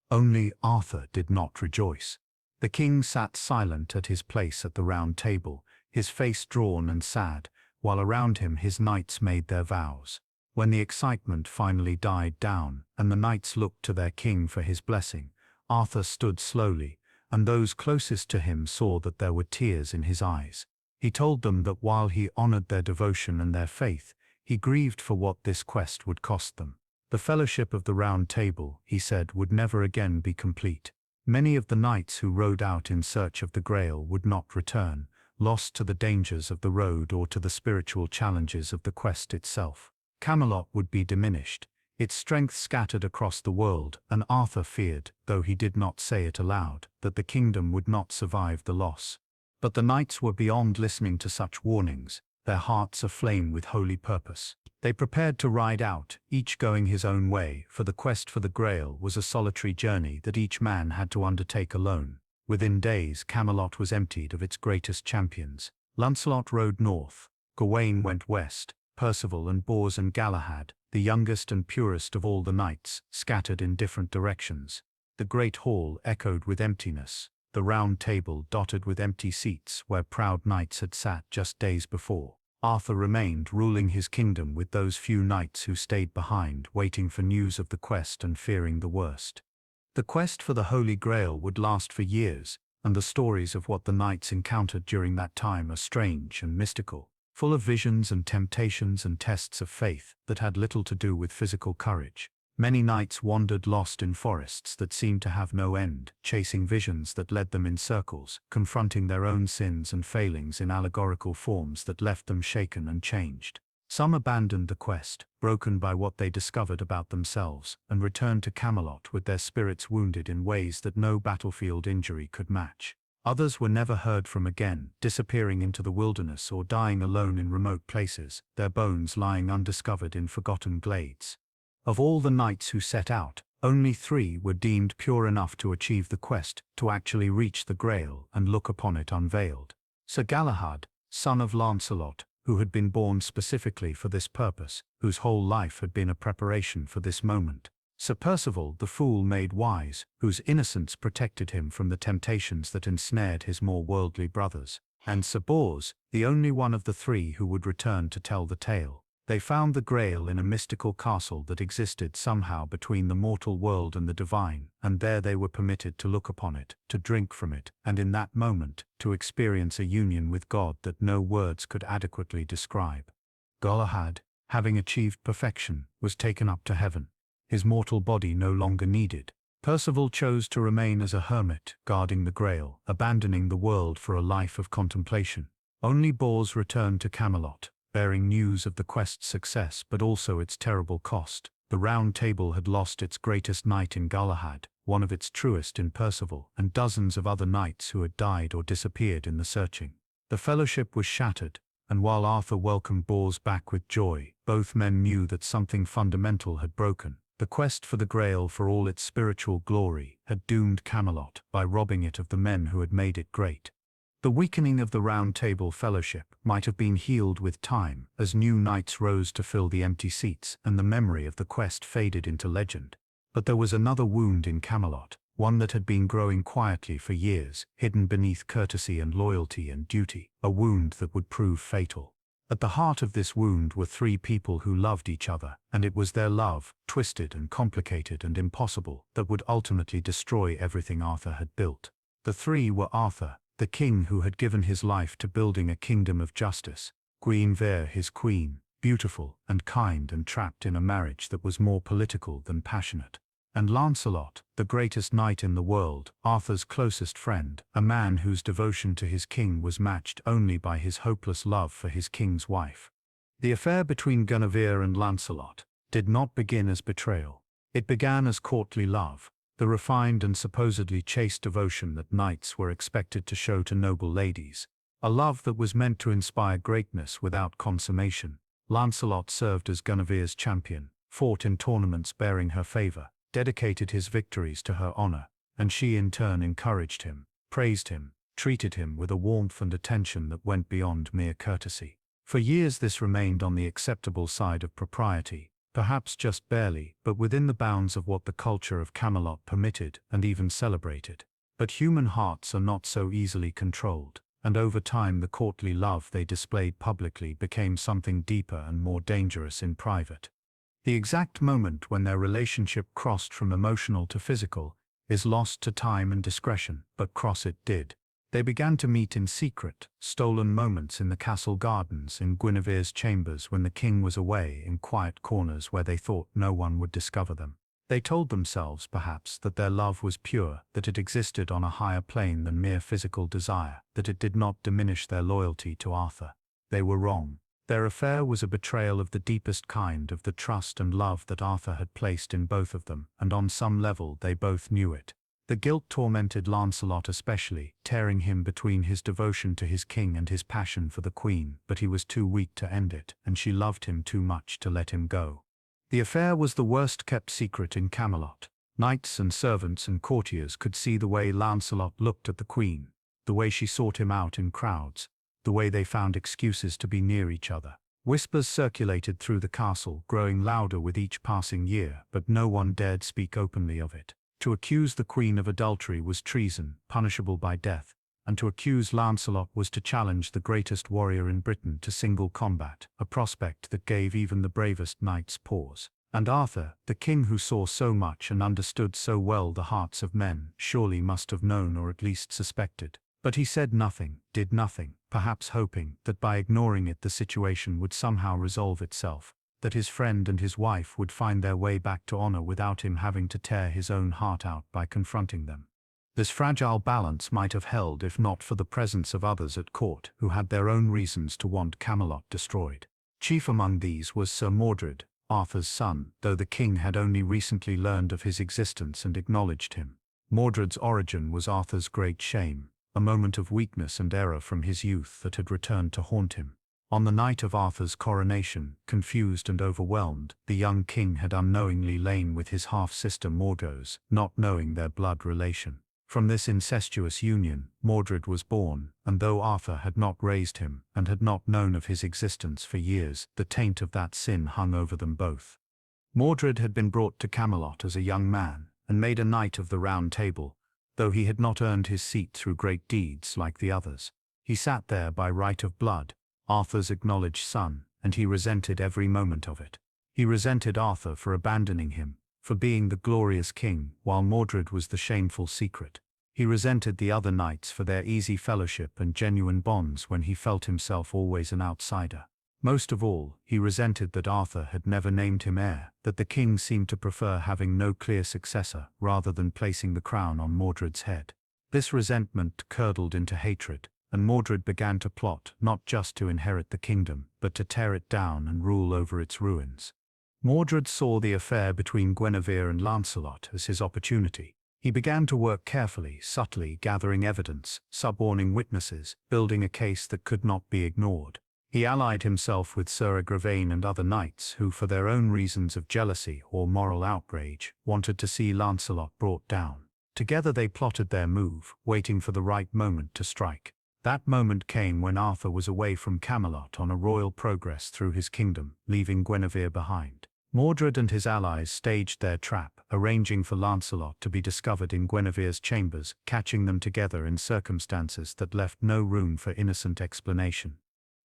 Only Arthur did not rejoice. The king sat silent at his place at the Round Table, his face drawn and sad, while around him his knights made their vows. When the excitement finally died down, and the knights looked to their king for his blessing, Arthur stood slowly, and those closest to him saw that there were tears in his eyes. He told them that while he honored their devotion and their faith, he grieved for what this quest would cost them. The fellowship of the Round Table, he said, would never again be complete. Many of the knights who rode out in search of the Grail would not return, lost to the dangers of the road or to the spiritual challenges of the quest itself. Camelot would be diminished, its strength scattered across the world, and Arthur feared, though he did not say it aloud, that the kingdom would not survive the loss. But the knights were beyond listening to such warnings, their hearts aflame with holy purpose. They prepared to ride out, each going his own way, for the quest for the Grail was a solitary journey that each man had to undertake alone. Within days, Camelot was emptied of its greatest champions. Lancelot rode north, Gawain went west, Percival and Bors and Galahad, the youngest and purest of all the knights, scattered in different directions. The great hall echoed with emptiness, the Round Table dotted with empty seats where proud knights had sat just days before. Arthur remained, ruling his kingdom with those few knights who stayed behind, waiting for news of the quest and fearing the worst. The quest for the Holy Grail would last for years, and the stories of what the knights encountered during that time are strange and mystical, full of visions and temptations and tests of faith that had little to do with physical courage. Many knights wandered lost in forests that seemed to have no end, chasing visions that led them in circles, confronting their own sins and failings in allegorical forms that left them shaken and changed. Some abandoned the quest, broken by what they discovered about themselves, and returned to Camelot with their spirits wounded in ways that no battlefield injury could match. Others were never heard from again, disappearing into the wilderness or dying alone in remote places, their bones lying undiscovered in forgotten glades. Of all the knights who set out, only 3 were deemed pure enough to achieve the quest, to actually reach the Grail and look upon it unveiled. Sir Galahad, son of Lancelot, who had been born specifically for this purpose, whose whole life had been a preparation for this moment. Sir Percival, the fool made wise, whose innocence protected him from the temptations that ensnared his more worldly brothers. And Sir Bors, the only one of the 3 who would return to tell the tale. They found the Grail in a mystical castle that existed somehow between the mortal world and the divine, and there they were permitted to look upon it, to drink from it, and in that moment, to experience a union with God that no words could adequately describe. Galahad, having achieved perfection, was taken up to heaven, his mortal body no longer needed. Percival chose to remain as a hermit, guarding the Grail, abandoning the world for a life of contemplation. Only Bors returned to Camelot, bearing news of the quest's success but also its terrible cost. The Round Table had lost its greatest knight in Galahad, one of its truest in Percival, and dozens of other knights who had died or disappeared in the searching. The fellowship was shattered, and while Arthur welcomed Bors back with joy, both men knew that something fundamental had broken. The quest for the Grail, for all its spiritual glory, had doomed Camelot by robbing it of the men who had made it great. The weakening of the Round Table fellowship might have been healed with time, as new knights rose to fill the empty seats and the memory of the quest faded into legend. But there was another wound in Camelot, one that had been growing quietly for years, hidden beneath courtesy and loyalty and duty, a wound that would prove fatal. At the heart of this wound were 3 people who loved each other, and it was their love, twisted and complicated and impossible, that would ultimately destroy everything Arthur had built. The 3 were Arthur, the king who had given his life to building a kingdom of justice, Guinevere his queen, beautiful and kind and trapped in a marriage that was more political than passionate, and Lancelot, the greatest knight in the world, Arthur's closest friend, a man whose devotion to his king was matched only by his hopeless love for his king's wife. The affair between Guinevere and Lancelot did not begin as betrayal. It began as courtly love, the refined and supposedly chaste devotion that knights were expected to show to noble ladies, a love that was meant to inspire greatness without consummation. Lancelot served as Guinevere's champion, fought in tournaments bearing her favor, dedicated his victories to her honor, and she in turn encouraged him, praised him, treated him with a warmth and attention that went beyond mere courtesy. For years this remained on the acceptable side of propriety, perhaps just barely, but within the bounds of what the culture of Camelot permitted and even celebrated. But human hearts are not so easily controlled, and over time the courtly love they displayed publicly became something deeper and more dangerous in private. The exact moment when their relationship crossed from emotional to physical is lost to time and discretion, but cross it did. They began to meet in secret, stolen moments in the castle gardens, in Guinevere's chambers when the king was away, in quiet corners where they thought no one would discover them. They told themselves, perhaps, that their love was pure, that it existed on a higher plane than mere physical desire, that it did not diminish their loyalty to Arthur. They were wrong. Their affair was a betrayal of the deepest kind, of the trust and love that Arthur had placed in both of them, and on some level they both knew it. The guilt tormented Lancelot especially, tearing him between his devotion to his king and his passion for the queen, but he was too weak to end it, and she loved him too much to let him go. The affair was the worst-kept secret in Camelot. Knights and servants and courtiers could see the way Lancelot looked at the queen, the way she sought him out in crowds, the way they found excuses to be near each other. Whispers circulated through the castle, growing louder with each passing year, but no one dared speak openly of it. To accuse the queen of adultery was treason, punishable by death, and to accuse Lancelot was to challenge the greatest warrior in Britain to single combat, a prospect that gave even the bravest knights pause. And Arthur, the king who saw so much and understood so well the hearts of men, surely must have known or at least suspected. But he said nothing, did nothing, perhaps hoping that by ignoring it the situation would somehow resolve itself, that his friend and his wife would find their way back to honor without him having to tear his own heart out by confronting them. This fragile balance might have held if not for the presence of others at court who had their own reasons to want Camelot destroyed. Chief among these was Sir Mordred, Arthur's son, though the king had only recently learned of his existence and acknowledged him. Mordred's origin was Arthur's great shame, a moment of weakness and error from his youth that had returned to haunt him. On the night of Arthur's coronation, confused and overwhelmed, the young king had unknowingly lain with his half-sister Morgause, not knowing their blood relation. From this incestuous union, Mordred was born, and though Arthur had not raised him, and had not known of his existence for years, the taint of that sin hung over them both. Mordred had been brought to Camelot as a young man, and made a knight of the Round Table, though he had not earned his seat through great deeds like the others. He sat there by right of blood, Arthur's acknowledged son, and he resented every moment of it. He resented Arthur for abandoning him, for being the glorious king, while Mordred was the shameful secret. He resented the other knights for their easy fellowship and genuine bonds when he felt himself always an outsider. Most of all, he resented that Arthur had never named him heir, that the king seemed to prefer having no clear successor rather than placing the crown on Mordred's head. This resentment curdled into hatred, and Mordred began to plot not just to inherit the kingdom, but to tear it down and rule over its ruins. Mordred saw the affair between Guinevere and Lancelot as his opportunity. He began to work carefully, subtly, gathering evidence, suborning witnesses, building a case that could not be ignored. He allied himself with Sir Agravain and other knights who, for their own reasons of jealousy or moral outrage, wanted to see Lancelot brought down. Together they plotted their move, waiting for the right moment to strike. That moment came when Arthur was away from Camelot on a royal progress through his kingdom, leaving Guinevere behind. Mordred and his allies staged their trap, arranging for Lancelot to be discovered in Guinevere's chambers, catching them together in circumstances that left no room for innocent explanation.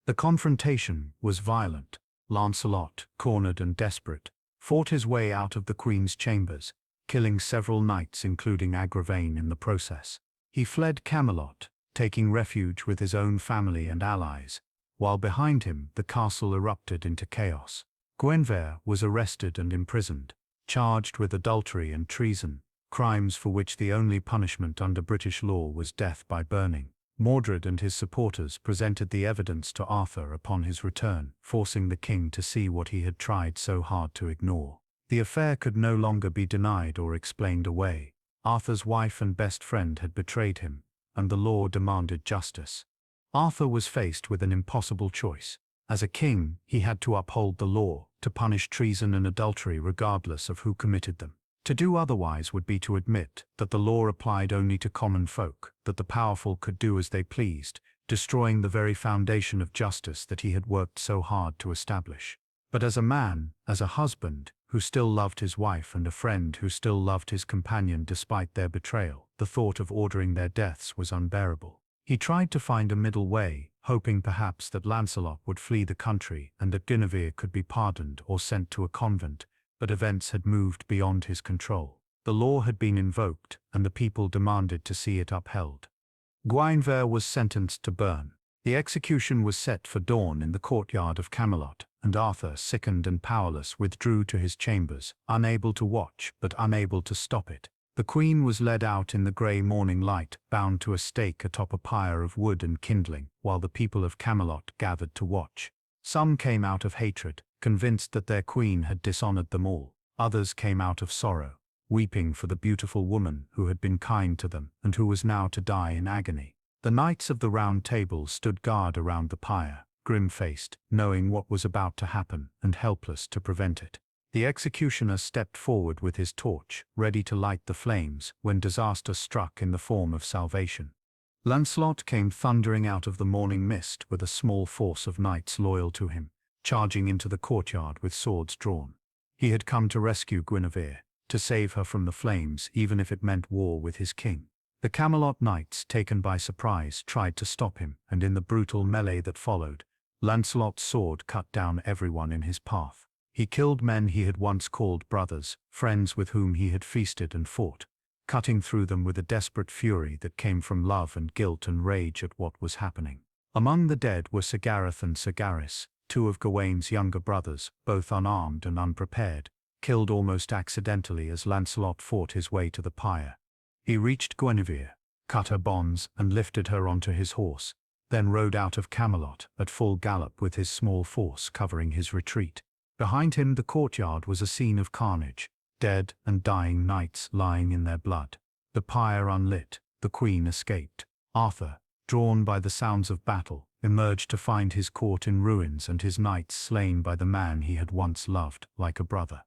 The confrontation was violent. Lancelot, cornered and desperate, fought his way out of the Queen's chambers, killing several knights including Agravain in the process. He fled Camelot, taking refuge with his own family and allies, while behind him the castle erupted into chaos. Guinevere was arrested and imprisoned, charged with adultery and treason, crimes for which the only punishment under British law was death by burning. Mordred and his supporters presented the evidence to Arthur upon his return, forcing the king to see what he had tried so hard to ignore. The affair could no longer be denied or explained away. Arthur's wife and best friend had betrayed him, and the law demanded justice. Arthur was faced with an impossible choice. As a king, he had to uphold the law, to punish treason and adultery regardless of who committed them. To do otherwise would be to admit that the law applied only to common folk, that the powerful could do as they pleased, destroying the very foundation of justice that he had worked so hard to establish. But as a man, as a husband, who still loved his wife and a friend who still loved his companion despite their betrayal, the thought of ordering their deaths was unbearable. He tried to find a middle way, hoping perhaps that Lancelot would flee the country and that Guinevere could be pardoned or sent to a convent, but events had moved beyond his control. The law had been invoked, and the people demanded to see it upheld. Guinevere was sentenced to burn. The execution was set for dawn in the courtyard of Camelot, and Arthur, sickened and powerless, withdrew to his chambers, unable to watch but unable to stop it. The queen was led out in the grey morning light, bound to a stake atop a pyre of wood and kindling, while the people of Camelot gathered to watch. Some came out of hatred, convinced that their queen had dishonored them all. Others came out of sorrow, weeping for the beautiful woman who had been kind to them and who was now to die in agony. The knights of the Round Table stood guard around the pyre, grim-faced, knowing what was about to happen and helpless to prevent it. The executioner stepped forward with his torch, ready to light the flames when disaster struck in the form of salvation. Lancelot came thundering out of the morning mist with a small force of knights loyal to him, charging into the courtyard with swords drawn. He had come to rescue Guinevere, to save her from the flames even if it meant war with his king. The Camelot knights, taken by surprise, tried to stop him, and in the brutal melee that followed, Lancelot's sword cut down everyone in his path. He killed men he had once called brothers, friends with whom he had feasted and fought, cutting through them with a desperate fury that came from love and guilt and rage at what was happening. Among the dead were Sir Gareth and Sir Garis, two of Gawain's younger brothers, both unarmed and unprepared, killed almost accidentally as Lancelot fought his way to the pyre. He reached Guinevere, cut her bonds and lifted her onto his horse, then rode out of Camelot at full gallop with his small force covering his retreat. Behind him the courtyard was a scene of carnage, dead and dying knights lying in their blood. The pyre unlit, the queen escaped. Arthur, drawn by the sounds of battle, emerged to find his court in ruins and his knights slain by the man he had once loved like a brother.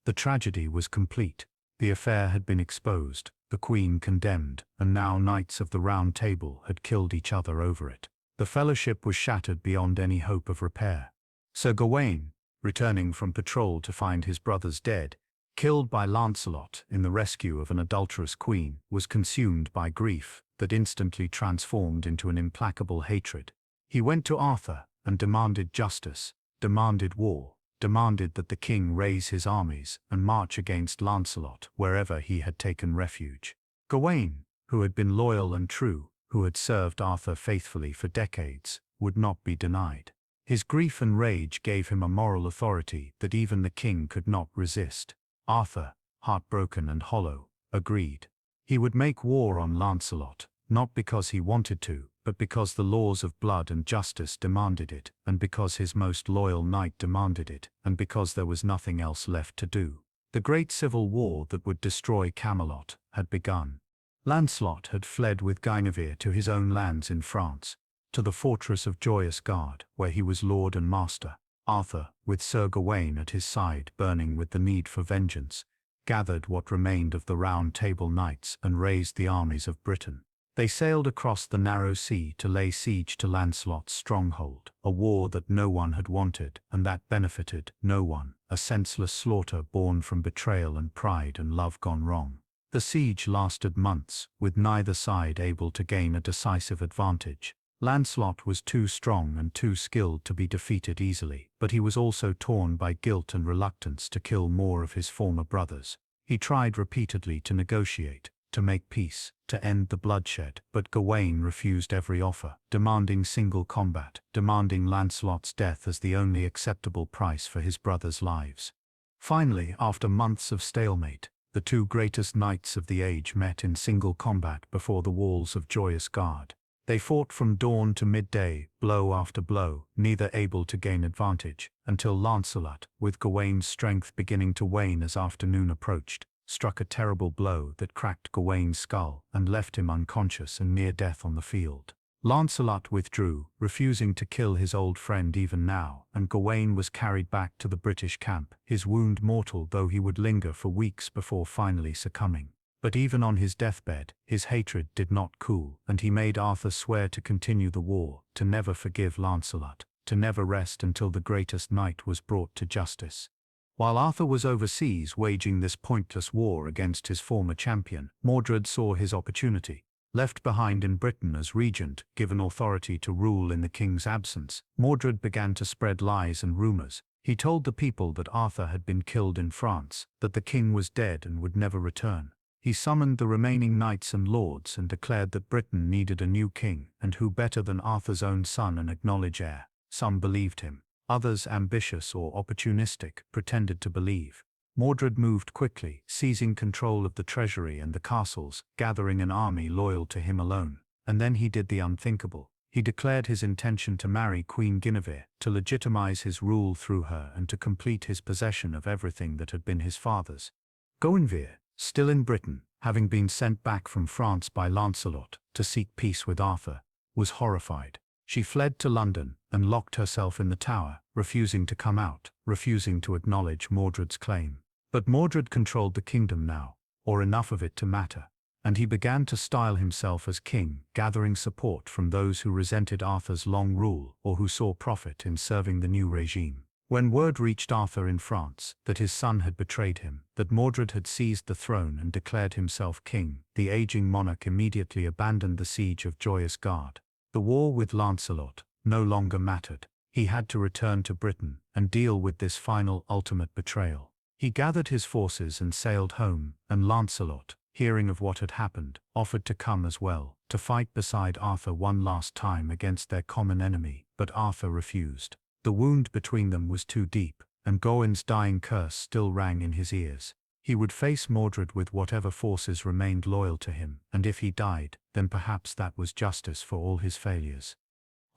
The tragedy was complete. The affair had been exposed, the queen condemned, and now knights of the Round Table had killed each other over it. The fellowship was shattered beyond any hope of repair. Sir Gawain, returning from patrol to find his brothers dead, killed by Lancelot in the rescue of an adulterous queen, was consumed by grief that instantly transformed into an implacable hatred. He went to Arthur and demanded justice, demanded war, demanded that the king raise his armies and march against Lancelot wherever he had taken refuge. Gawain, who had been loyal and true, who had served Arthur faithfully for decades, would not be denied. His grief and rage gave him a moral authority that even the king could not resist. Arthur, heartbroken and hollow, agreed. He would make war on Lancelot, not because he wanted to, but because the laws of blood and justice demanded it, and because his most loyal knight demanded it, and because there was nothing else left to do. The great civil war that would destroy Camelot had begun. Lancelot had fled with Guinevere to his own lands in France, to the fortress of Joyous Gard, where he was lord and master. Arthur, with Sir Gawain at his side burning with the need for vengeance, gathered what remained of the Round Table knights and raised the armies of Britain. They sailed across the narrow sea to lay siege to Lancelot's stronghold, a war that no one had wanted and that benefited no one, a senseless slaughter born from betrayal and pride and love gone wrong. The siege lasted months, with neither side able to gain a decisive advantage. Lancelot was too strong and too skilled to be defeated easily, but he was also torn by guilt and reluctance to kill more of his former brothers. He tried repeatedly to negotiate, to make peace, to end the bloodshed, but Gawain refused every offer, demanding single combat, demanding Lancelot's death as the only acceptable price for his brothers' lives. Finally, after months of stalemate, the two greatest knights of the age met in single combat before the walls of Joyous Gard. They fought from dawn to midday, blow after blow, neither able to gain advantage, until Lancelot, with Gawain's strength beginning to wane as afternoon approached, struck a terrible blow that cracked Gawain's skull and left him unconscious and near death on the field. Lancelot withdrew, refusing to kill his old friend even now, and Gawain was carried back to the British camp, his wound mortal though he would linger for weeks before finally succumbing. But even on his deathbed, his hatred did not cool, and he made Arthur swear to continue the war, to never forgive Lancelot, to never rest until the greatest knight was brought to justice. While Arthur was overseas waging this pointless war against his former champion, Mordred saw his opportunity. Left behind in Britain as regent, given authority to rule in the king's absence, Mordred began to spread lies and rumors. He told the people that Arthur had been killed in France, that the king was dead and would never return. He summoned the remaining knights and lords and declared that Britain needed a new king, and who better than Arthur's own son and acknowledged heir. Some believed him. Others, ambitious or opportunistic, pretended to believe. Mordred moved quickly, seizing control of the treasury and the castles, gathering an army loyal to him alone. And then he did the unthinkable. He declared his intention to marry Queen Guinevere, to legitimize his rule through her and to complete his possession of everything that had been his father's. Guinevere, still in Britain, having been sent back from France by Lancelot to seek peace with Arthur, was horrified. She fled to London and locked herself in the tower, refusing to come out, refusing to acknowledge Mordred's claim. But Mordred controlled the kingdom now, or enough of it to matter, and he began to style himself as king, gathering support from those who resented Arthur's long rule or who saw profit in serving the new regime. When word reached Arthur in France that his son had betrayed him, that Mordred had seized the throne and declared himself king, the aging monarch immediately abandoned the siege of Joyous Gard. The war with Lancelot no longer mattered. He had to return to Britain and deal with this final, ultimate betrayal. He gathered his forces and sailed home, and Lancelot, hearing of what had happened, offered to come as well, to fight beside Arthur one last time against their common enemy, but Arthur refused. The wound between them was too deep, and Gawain's dying curse still rang in his ears. He would face Mordred with whatever forces remained loyal to him, and if he died, then perhaps that was justice for all his failures.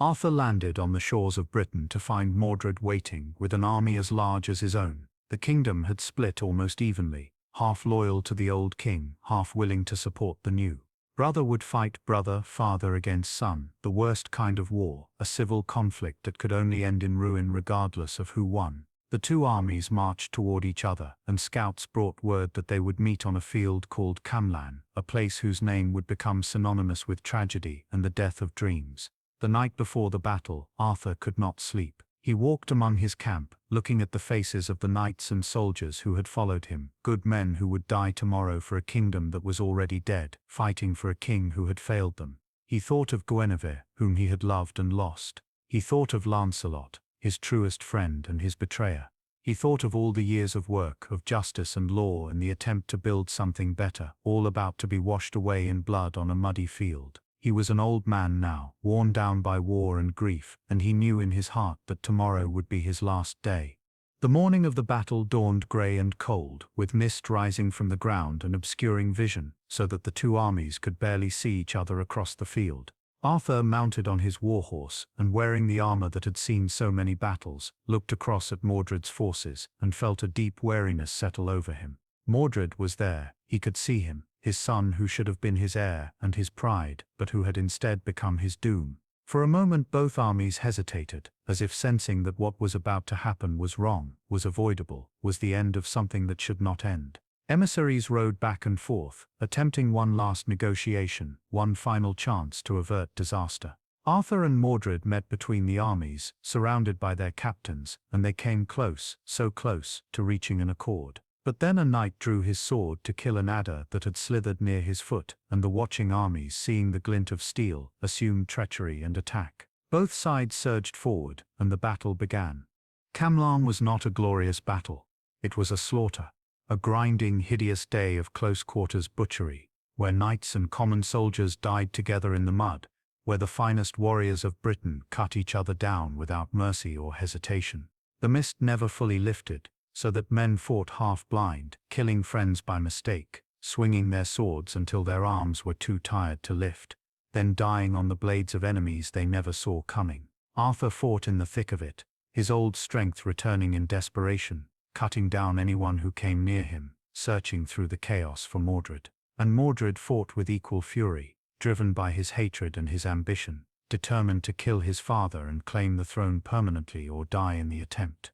Arthur landed on the shores of Britain to find Mordred waiting with an army as large as his own. The kingdom had split almost evenly, half loyal to the old king, half willing to support the new. Brother would fight brother, father against son, the worst kind of war, a civil conflict that could only end in ruin regardless of who won. The two armies marched toward each other, and scouts brought word that they would meet on a field called Camelot, a place whose name would become synonymous with tragedy and the death of dreams. The night before the battle, Arthur could not sleep. He walked among his camp, looking at the faces of the knights and soldiers who had followed him, good men who would die tomorrow for a kingdom that was already dead, fighting for a king who had failed them. He thought of Guinevere, whom he had loved and lost. He thought of Lancelot, his truest friend and his betrayer. He thought of all the years of work, of justice and law and the attempt to build something better, all about to be washed away in blood on a muddy field. He was an old man now, worn down by war and grief, and he knew in his heart that tomorrow would be his last day. The morning of the battle dawned grey and cold, with mist rising from the ground and obscuring vision, so that the two armies could barely see each other across the field. Arthur, mounted on his warhorse and wearing the armor that had seen so many battles, looked across at Mordred's forces and felt a deep weariness settle over him. Mordred was there, he could see him, his son who should have been his heir and his pride, but who had instead become his doom. For a moment both armies hesitated, as if sensing that what was about to happen was wrong, was avoidable, was the end of something that should not end. Emissaries rode back and forth, attempting one last negotiation, one final chance to avert disaster. Arthur and Mordred met between the armies, surrounded by their captains, and they came close, so close, to reaching an accord. But then a knight drew his sword to kill an adder that had slithered near his foot, and the watching armies, seeing the glint of steel, assumed treachery and attack. Both sides surged forward, and the battle began. Camelot was not a glorious battle. It was a slaughter, a grinding, hideous day of close-quarters butchery, where knights and common soldiers died together in the mud, where the finest warriors of Britain cut each other down without mercy or hesitation. The mist never fully lifted, so that men fought half-blind, killing friends by mistake, swinging their swords until their arms were too tired to lift, then dying on the blades of enemies they never saw coming. Arthur fought in the thick of it, his old strength returning in desperation, cutting down anyone who came near him, searching through the chaos for Mordred. And Mordred fought with equal fury, driven by his hatred and his ambition. determined to kill his father and claim the throne permanently or die in the attempt.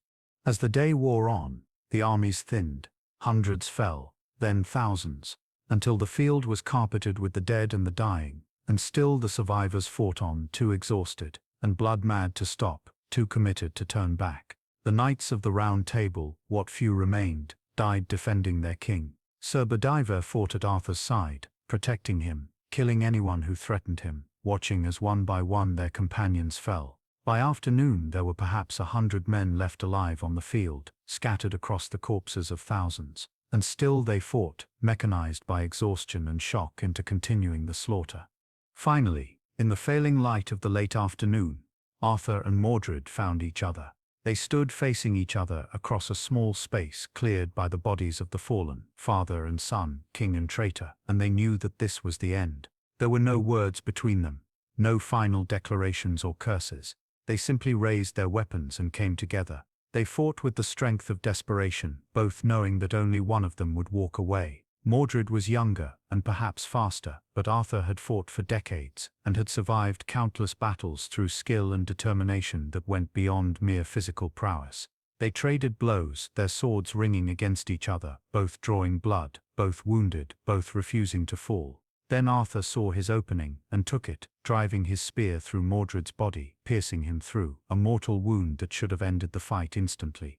As the day wore on, the armies thinned, hundreds fell, then thousands, until the field was carpeted with the dead and the dying, and still the survivors fought on, too exhausted and blood-mad to stop, too committed to turn back. The knights of the Round Table, what few remained, died defending their king. Sir Bedivere fought at Arthur's side, protecting him, killing anyone who threatened him, watching as one by one their companions fell. By afternoon there were perhaps 100 men left alive on the field, scattered across the corpses of thousands, and still they fought, mechanized by exhaustion and shock into continuing the slaughter. Finally, in the failing light of the late afternoon, Arthur and Mordred found each other. They stood facing each other across a small space cleared by the bodies of the fallen, father and son, king and traitor, and they knew that this was the end. There were no words between them, no final declarations or curses. They simply raised their weapons and came together. They fought with the strength of desperation, both knowing that only one of them would walk away. Mordred was younger and perhaps faster, but Arthur had fought for decades and had survived countless battles through skill and determination that went beyond mere physical prowess. They traded blows, their swords ringing against each other, both drawing blood, both wounded, both refusing to fall. Then Arthur saw his opening and took it, driving his spear through Mordred's body, piercing him through, a mortal wound that should have ended the fight instantly.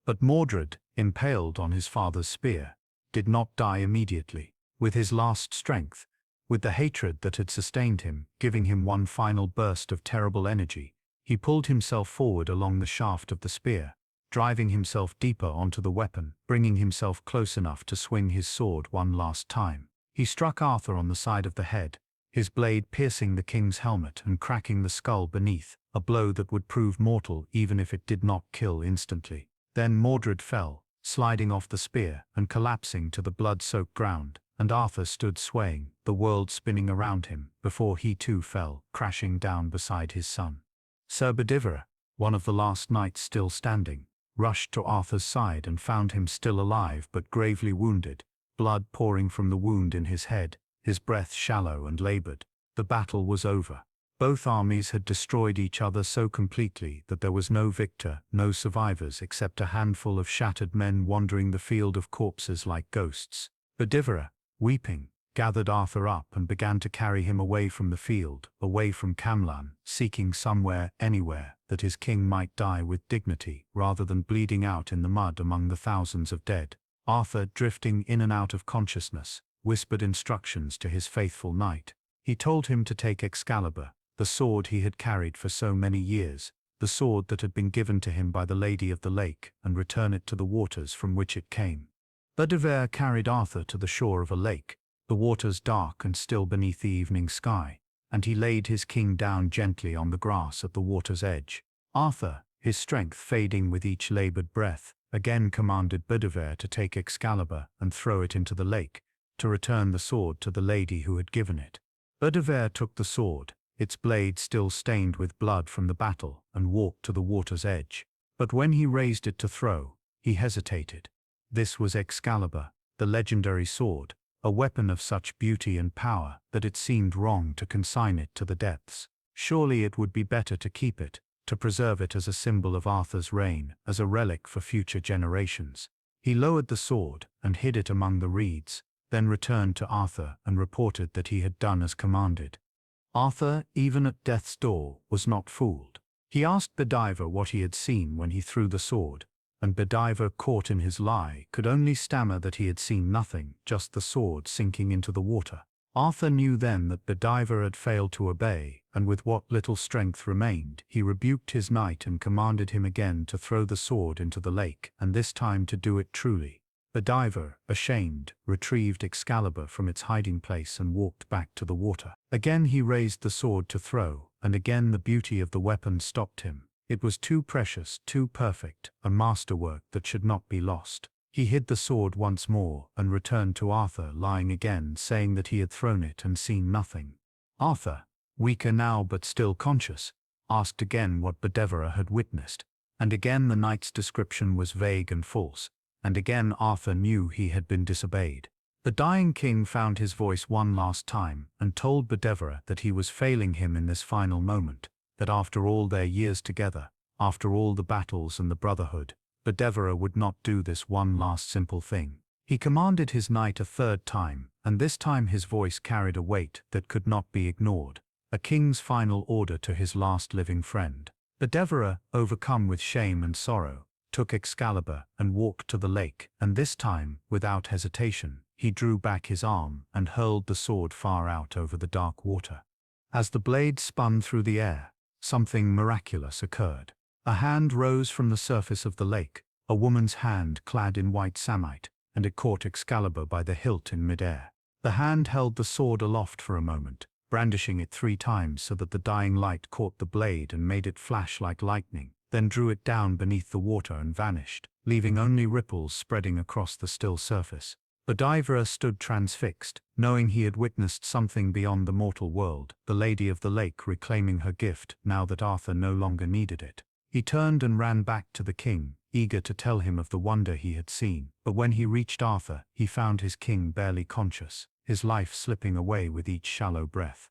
But Mordred, impaled on his father's spear, did not die immediately. With his last strength, with the hatred that had sustained him, giving him one final burst of terrible energy, he pulled himself forward along the shaft of the spear, driving himself deeper onto the weapon, bringing himself close enough to swing his sword one last time. He struck Arthur on the side of the head, his blade piercing the king's helmet and cracking the skull beneath, a blow that would prove mortal even if it did not kill instantly. Then Mordred fell, sliding off the spear and collapsing to the blood-soaked ground, and Arthur stood swaying, the world spinning around him, before he too fell, crashing down beside his son. Sir Bedivere, one of the last knights still standing, rushed to Arthur's side and found him still alive but gravely wounded, blood pouring from the wound in his head, his breath shallow and labored. The battle was over. Both armies had destroyed each other so completely that there was no victor, no survivors except a handful of shattered men wandering the field of corpses like ghosts. Bedivere, weeping, gathered Arthur up and began to carry him away from the field, away from Camelot, seeking somewhere, anywhere, that his king might die with dignity rather than bleeding out in the mud among the thousands of dead. Arthur, drifting in and out of consciousness, whispered instructions to his faithful knight. He told him to take Excalibur, the sword he had carried for so many years, the sword that had been given to him by the Lady of the Lake, and return it to the waters from which it came. Bedivere carried Arthur to the shore of a lake, the waters dark and still beneath the evening sky, and he laid his king down gently on the grass at the water's edge. Arthur, his strength fading with each labored breath, again commanded Bedivere to take Excalibur and throw it into the lake, to return the sword to the lady who had given it. Bedivere took the sword, its blade still stained with blood from the battle, and walked to the water's edge. But when he raised it to throw, he hesitated. This was Excalibur, the legendary sword, a weapon of such beauty and power that it seemed wrong to consign it to the depths. Surely it would be better to keep it, to preserve it as a symbol of Arthur's reign, as a relic for future generations. He lowered the sword and hid it among the reeds, then returned to Arthur and reported that he had done as commanded. Arthur, even at death's door, was not fooled. He asked Bedivere what he had seen when he threw the sword, and Bedivere, caught in his lie, could only stammer that he had seen nothing, just the sword sinking into the water. Arthur knew then that Bedivere had failed to obey, and with what little strength remained, he rebuked his knight and commanded him again to throw the sword into the lake, and this time to do it truly. Bedivere, ashamed, retrieved Excalibur from its hiding place and walked back to the water. Again he raised the sword to throw, and again the beauty of the weapon stopped him. It was too precious, too perfect, a masterwork that should not be lost. He hid the sword once more and returned to Arthur, lying again, saying that he had thrown it and seen nothing. Arthur, weaker now but still conscious, asked again what Bedivere had witnessed, and again the knight's description was vague and false, and again Arthur knew he had been disobeyed. The dying king found his voice one last time and told Bedevere that he was failing him in this final moment, that after all their years together, after all the battles and the brotherhood, Bedevere would not do this one last simple thing. He commanded his knight a third time, and this time his voice carried a weight that could not be ignored, a king's final order to his last living friend. Bedevere, overcome with shame and sorrow, took Excalibur and walked to the lake, and this time, without hesitation, he drew back his arm and hurled the sword far out over the dark water. As the blade spun through the air, something miraculous occurred. A hand rose from the surface of the lake, a woman's hand clad in white samite, and it caught Excalibur by the hilt in midair. The hand held the sword aloft for a moment, brandishing it 3 times so that the dying light caught the blade and made it flash like lightning, then drew it down beneath the water and vanished, leaving only ripples spreading across the still surface. Bedivere stood transfixed, knowing he had witnessed something beyond the mortal world, the Lady of the Lake reclaiming her gift now that Arthur no longer needed it. He turned and ran back to the king, eager to tell him of the wonder he had seen, but when he reached Arthur, he found his king barely conscious, his life slipping away with each shallow breath.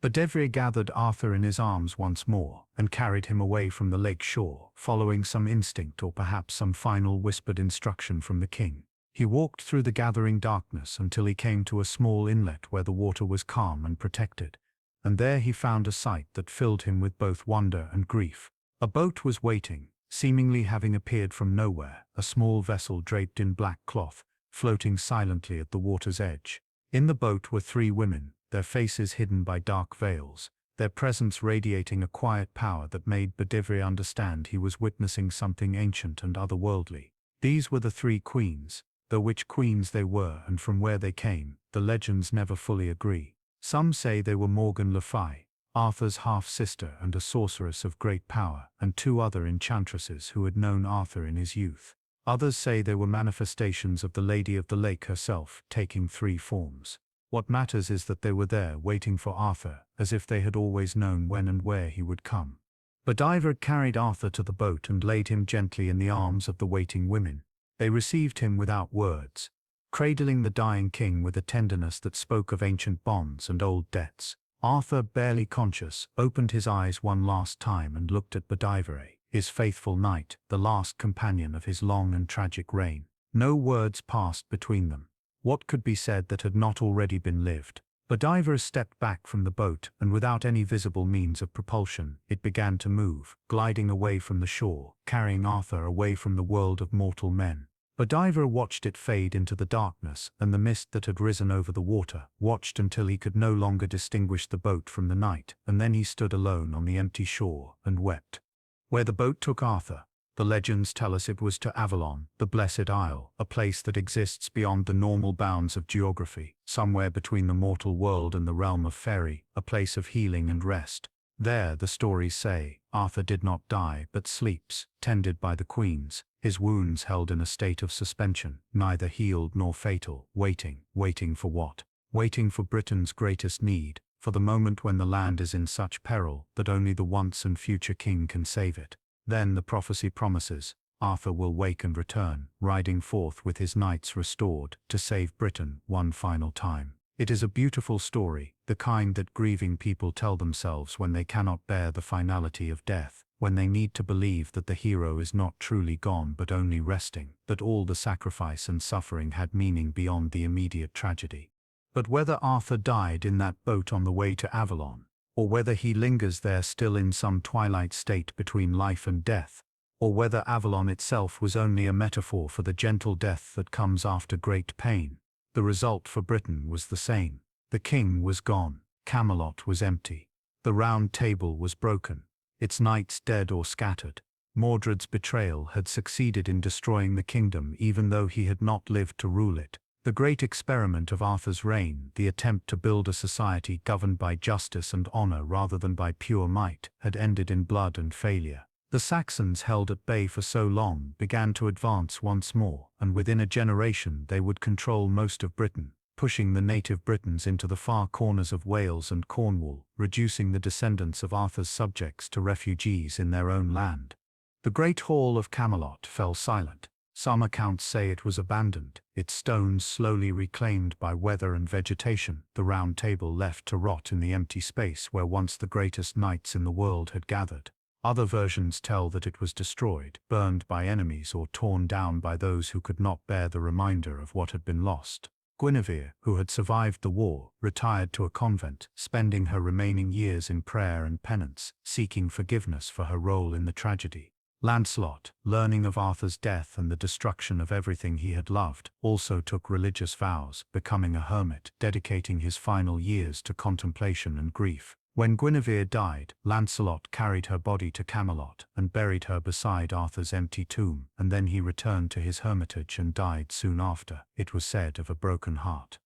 Bedivere gathered Arthur in his arms once more, and carried him away from the lake shore, following some instinct or perhaps some final whispered instruction from the king. He walked through the gathering darkness until he came to a small inlet where the water was calm and protected, and there he found a sight that filled him with both wonder and grief. A boat was waiting, seemingly having appeared from nowhere, a small vessel draped in black cloth, floating silently at the water's edge. In the boat were 3 women, their faces hidden by dark veils, their presence radiating a quiet power that made Bedivere understand he was witnessing something ancient and otherworldly. These were the 3 queens, though which queens they were and from where they came, the legends never fully agree. Some say they were Morgan Le Fay, Arthur's half-sister and a sorceress of great power, and 2 other enchantresses who had known Arthur in his youth. Others say they were manifestations of the Lady of the Lake herself, taking 3 forms. What matters is that they were there waiting for Arthur, as if they had always known when and where he would come. Bedivere carried Arthur to the boat and laid him gently in the arms of the waiting women. They received him without words, cradling the dying king with a tenderness that spoke of ancient bonds and old debts. Arthur, barely conscious, opened his eyes one last time and looked at Bedivere, his faithful knight, the last companion of his long and tragic reign. No words passed between them. What could be said that had not already been lived? Bedivere stepped back from the boat, and without any visible means of propulsion, it began to move, gliding away from the shore, carrying Arthur away from the world of mortal men. Bedivere watched it fade into the darkness and the mist that had risen over the water, watched until he could no longer distinguish the boat from the night, and then he stood alone on the empty shore and wept. Where the boat took Arthur, the legends tell us it was to Avalon, the Blessed Isle, a place that exists beyond the normal bounds of geography, somewhere between the mortal world and the realm of fairy, a place of healing and rest. There, the stories say, Arthur did not die but sleeps, tended by the queens, his wounds held in a state of suspension, neither healed nor fatal, waiting for what? Waiting for Britain's greatest need, for the moment when the land is in such peril that only the once and future king can save it. Then the prophecy promises, Arthur will wake and return, riding forth with his knights restored, to save Britain one final time. It is a beautiful story, the kind that grieving people tell themselves when they cannot bear the finality of death, when they need to believe that the hero is not truly gone but only resting, that all the sacrifice and suffering had meaning beyond the immediate tragedy. But whether Arthur died in that boat on the way to Avalon, or whether he lingers there still in some twilight state between life and death, or whether Avalon itself was only a metaphor for the gentle death that comes after great pain, the result for Britain was the same. The king was gone, Camelot was empty, the round table was broken, its knights dead or scattered. Mordred's betrayal had succeeded in destroying the kingdom even though he had not lived to rule it. The great experiment of Arthur's reign, the attempt to build a society governed by justice and honor rather than by pure might, had ended in blood and failure. The Saxons, held at bay for so long, began to advance once more, and within a generation they would control most of Britain, pushing the native Britons into the far corners of Wales and Cornwall, reducing the descendants of Arthur's subjects to refugees in their own land. The great hall of Camelot fell silent. Some accounts say it was abandoned, its stones slowly reclaimed by weather and vegetation, the Round Table left to rot in the empty space where once the greatest knights in the world had gathered. Other versions tell that it was destroyed, burned by enemies, or torn down by those who could not bear the reminder of what had been lost. Guinevere, who had survived the war, retired to a convent, spending her remaining years in prayer and penance, seeking forgiveness for her role in the tragedy. Lancelot, learning of Arthur's death and the destruction of everything he had loved, also took religious vows, becoming a hermit, dedicating his final years to contemplation and grief. When Guinevere died, Lancelot carried her body to Camelot and buried her beside Arthur's empty tomb, and then he returned to his hermitage and died soon after, it was said, of a broken heart.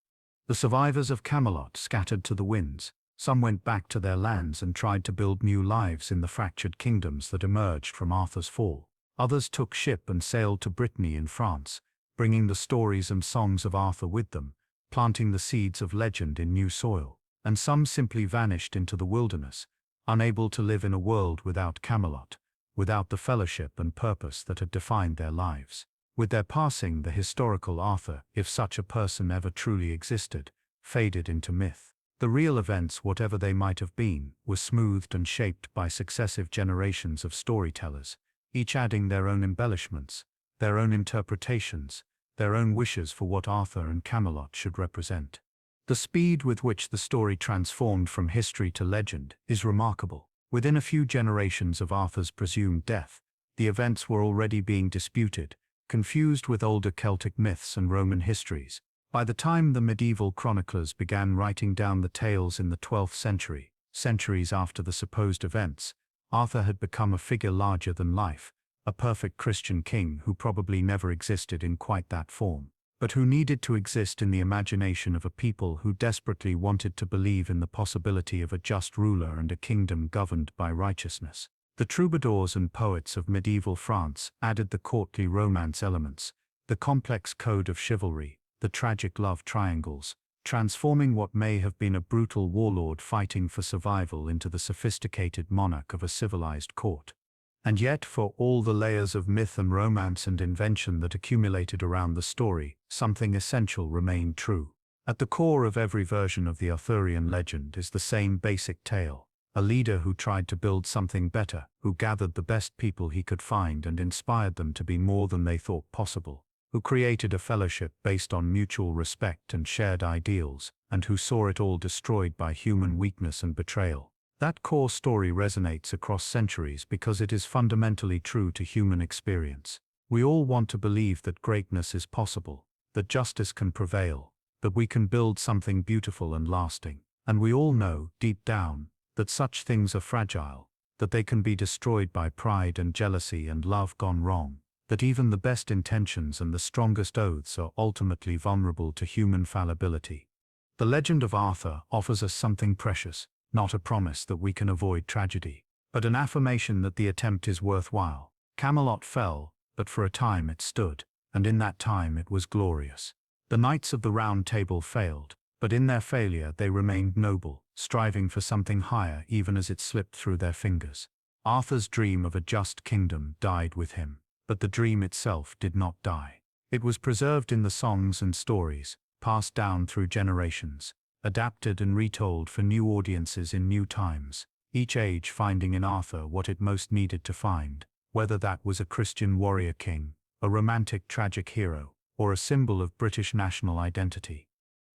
The survivors of Camelot scattered to the winds. Some went back to their lands and tried to build new lives in the fractured kingdoms that emerged from Arthur's fall. Others took ship and sailed to Brittany in France, bringing the stories and songs of Arthur with them, planting the seeds of legend in new soil. And some simply vanished into the wilderness, unable to live in a world without Camelot, without the fellowship and purpose that had defined their lives. With their passing, the historical Arthur, if such a person ever truly existed, faded into myth. The real events, whatever they might have been, were smoothed and shaped by successive generations of storytellers, each adding their own embellishments, their own interpretations, their own wishes for what Arthur and Camelot should represent. The speed with which the story transformed from history to legend is remarkable. Within a few generations of Arthur's presumed death, the events were already being disputed, confused with older Celtic myths and Roman histories. By the time the medieval chroniclers began writing down the tales in the 12th century, centuries after the supposed events, Arthur had become a figure larger than life, a perfect Christian king who probably never existed in quite that form, but who needed to exist in the imagination of a people who desperately wanted to believe in the possibility of a just ruler and a kingdom governed by righteousness. The troubadours and poets of medieval France added the courtly romance elements, the complex code of chivalry, the tragic love triangles, transforming what may have been a brutal warlord fighting for survival into the sophisticated monarch of a civilized court. And yet, for all the layers of myth and romance and invention that accumulated around the story, something essential remained true. At the core of every version of the Arthurian legend is the same basic tale: a leader who tried to build something better, who gathered the best people he could find and inspired them to be more than they thought possible, who created a fellowship based on mutual respect and shared ideals, and who saw it all destroyed by human weakness and betrayal. That core story resonates across centuries because it is fundamentally true to human experience. We all want to believe that greatness is possible, that justice can prevail, that we can build something beautiful and lasting. And we all know, deep down, that such things are fragile, that they can be destroyed by pride and jealousy and love gone wrong, that even the best intentions and the strongest oaths are ultimately vulnerable to human fallibility. The legend of Arthur offers us something precious, not a promise that we can avoid tragedy, but an affirmation that the attempt is worthwhile. Camelot fell, but for a time it stood, and in that time it was glorious. The Knights of the Round Table failed, but in their failure they remained noble, striving for something higher even as it slipped through their fingers. Arthur's dream of a just kingdom died with him, but the dream itself did not die. It was preserved in the songs and stories, passed down through generations, adapted and retold for new audiences in new times, each age finding in Arthur what it most needed to find, whether that was a Christian warrior king, a romantic tragic hero, or a symbol of British national identity.